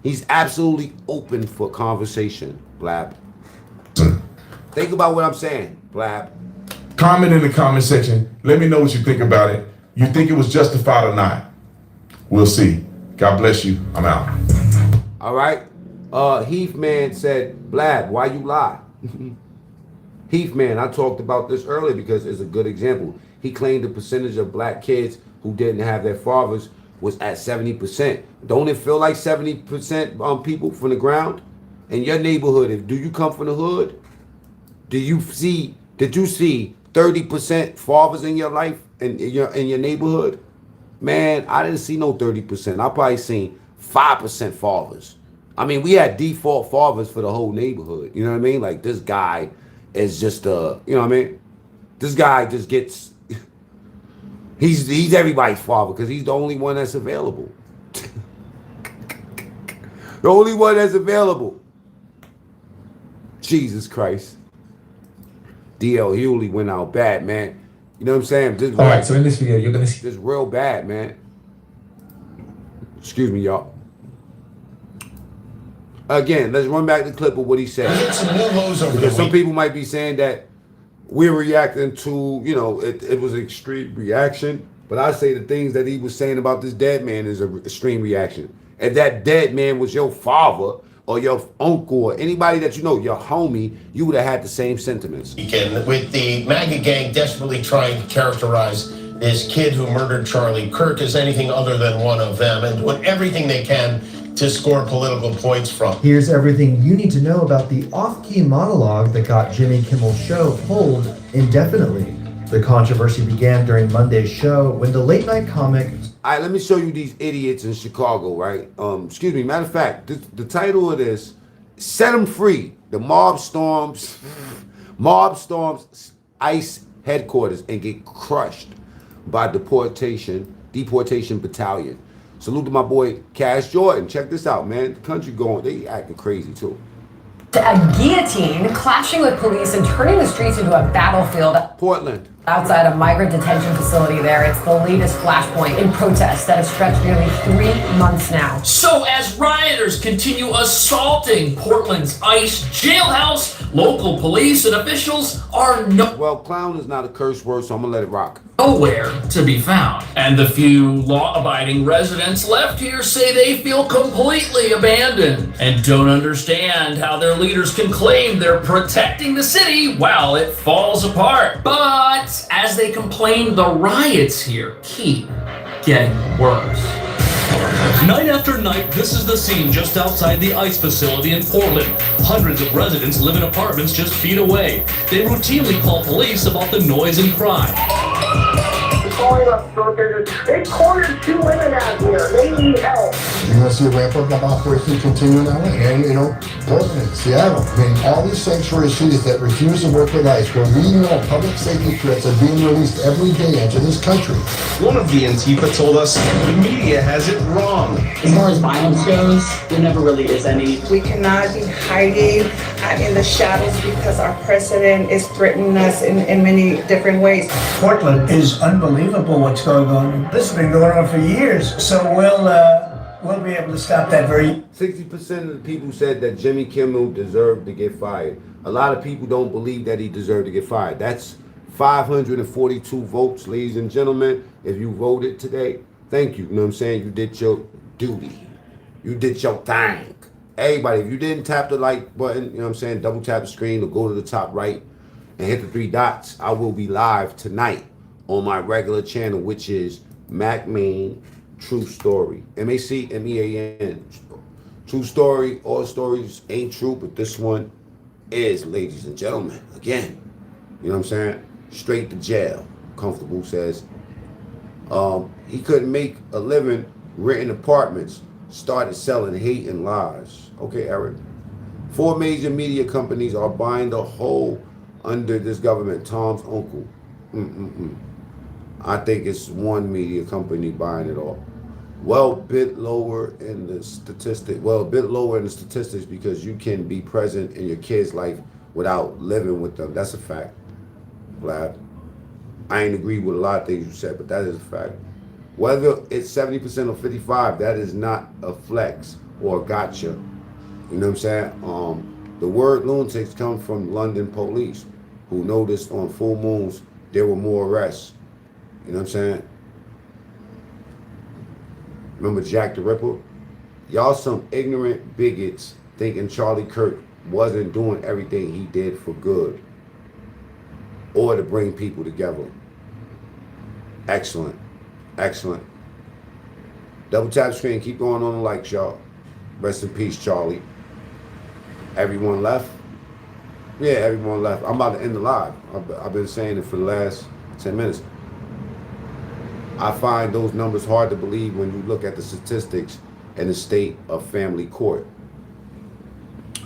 He's absolutely open for conversation, Blab. Think about what I'm saying, Blab. Comment in the comment section. Let me know what you think about it. You think it was justified or not? We'll see. God bless you. I'm out. All right. Heath Man said, Blab, why you lie? Heath Man, I talked about this earlier because it's a good example. He claimed the percentage of black kids who didn't have their fathers was at 70%. Don't it feel like 70% people from the ground? In your neighborhood, do you come from the hood? Did you see 30% fathers in your life in your neighborhood? Man, I didn't see no 30%. I probably seen 5% fathers. I mean, we had default fathers for the whole neighborhood. You know what I mean? Like this guy is just you know what I mean? This guy just gets he's everybody's father because he's the only one that's available. The only one that's available. Jesus Christ. DL Hewley went out bad, man. You know what I'm saying? Just all right, so in this video, you're going to see... Just real bad, man. Excuse me, y'all. Again, let's run back the clip of what he said. Because some people might be saying that we're reacting to, you know, it was an extreme reaction. But I say the things that he was saying about this dead man is an extreme reaction. If that dead man was your father, or your uncle or anybody that you know, your homie, you would have had the same sentiments. With the MAGA gang desperately trying to characterize this kid who murdered Charlie Kirk as anything other than one of them and doing everything they can to score political points from. Here's everything you need to know about the off-key monologue that got Jimmy Kimmel's show pulled indefinitely. The controversy began during Monday's show when the late-night comic... All right, let me show you these idiots in Chicago, right? Excuse me, matter of fact, the title of this, Set Them Free. The mob storms ICE headquarters and get crushed by deportation battalion. Salute to my boy Cash Jordan. Check this out, man. The country going, they acting crazy too. A guillotine clashing with police and turning the streets into a battlefield. Portland. Outside a migrant detention facility there. It's the latest flashpoint in protests that have stretched nearly 3 months now. So as rioters continue assaulting Portland's ICE jailhouse, local police and officials are Well, clown is not a curse word, so I'm gonna let it rock. Nowhere to be found. And the few law-abiding residents left here say they feel completely abandoned and don't understand how their leaders can claim they're protecting the city while it falls apart. But as they complain, the riots here keep getting worse. Night after night, this is the scene just outside the ICE facility in Portland. Hundreds of residents live in apartments just feet away. They routinely call police about the noise and crime. They cornered 2 women out here. They need help. You're going to see a ramp up of operation continue in LA and, Portland, Seattle. I mean, all these sanctuary cities that refuse to work with ICE, where we know public safety threats are being released every day into this country. One of the Antifa told us the media has it wrong. As far as violence goes, there never really is any. We cannot be hiding in the shadows because our president is threatening us in many different ways. Portland is unbelievable what's going on. This has been going on for years, so we'll be able to stop that very... 60% of the people said that Jimmy Kimmel deserved to get fired. A lot of people don't believe that he deserved to get fired. That's 542 votes, ladies and gentlemen. If you voted today, thank you. You know what I'm saying? You did your duty. You did your thing. Everybody, if you didn't tap the like button, you know what I'm saying, double tap the screen or go to the top right and hit the 3 dots. I will be live tonight on my regular channel, which is Mac Main True Story. MACMEAN. True Story. All stories ain't true, but this one is, ladies and gentlemen. Again, you know what I'm saying? Straight to jail. Comfortable says he couldn't make a living renting apartments. Started selling hate and lies. Okay, Eric. 4 major media companies are buying the whole under this government. Tom's uncle. I think it's one media company buying it all. Well, a bit lower in the statistics because you can be present in your kid's life without living with them. That's a fact, Vlad. I ain't agree with a lot of things you said, but that is a fact. Whether it's 70% or 55, that is not a flex or a gotcha. You know what I'm saying? The word lunatics come from London police, who noticed on full moons there were more arrests. You know what I'm saying? Remember Jack the Ripper? Y'all some ignorant bigots thinking Charlie Kirk wasn't doing everything he did for good or to bring people together. Excellent. Excellent. Double tap screen. Keep going on the likes, y'all. Rest in peace, Charlie. Everyone left? Yeah, everyone left. I'm about to end the live. I've been saying it for the last 10 minutes. I find those numbers hard to believe when you look at the statistics and the state of family court.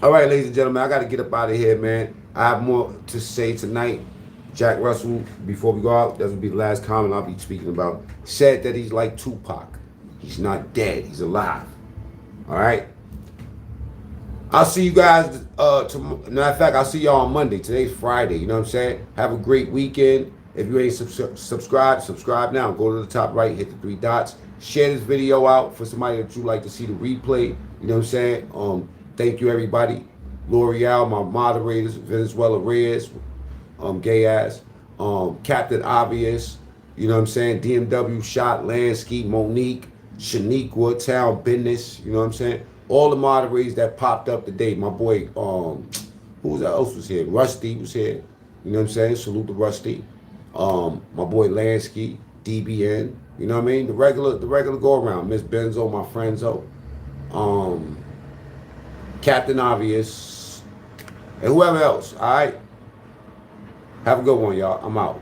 All right, ladies and gentlemen, I got to get up out of here, man. I have more to say tonight. Jack Russell, before we go out, that will be the last comment I'll be speaking about, said that he's like Tupac. He's not dead. He's alive. All right? I'll see you guys tomorrow. Matter of fact, I'll see y'all on Monday. Today's Friday. You know what I'm saying? Have a great weekend. If you ain't subscribe now. Go to the top right, hit the 3 dots. Share this video out for somebody that you like to see the replay. You know what I'm saying? Thank you, everybody. L'Oreal, my moderators, Venezuela Reyes, gay ass, Captain Obvious, you know what I'm saying? DMW Shot, Lansky, Monique, Shaniqua, Town Business, you know what I'm saying? all the moderators that popped up today. My boy, who else was here? Rusty was here. You know what I'm saying? Salute to Rusty. My boy Lansky, DBN. You know what I mean? The regular go around. Miss Benzo, my friendzo. Captain Obvious, and whoever else. All right. Have a good one, y'all. I'm out.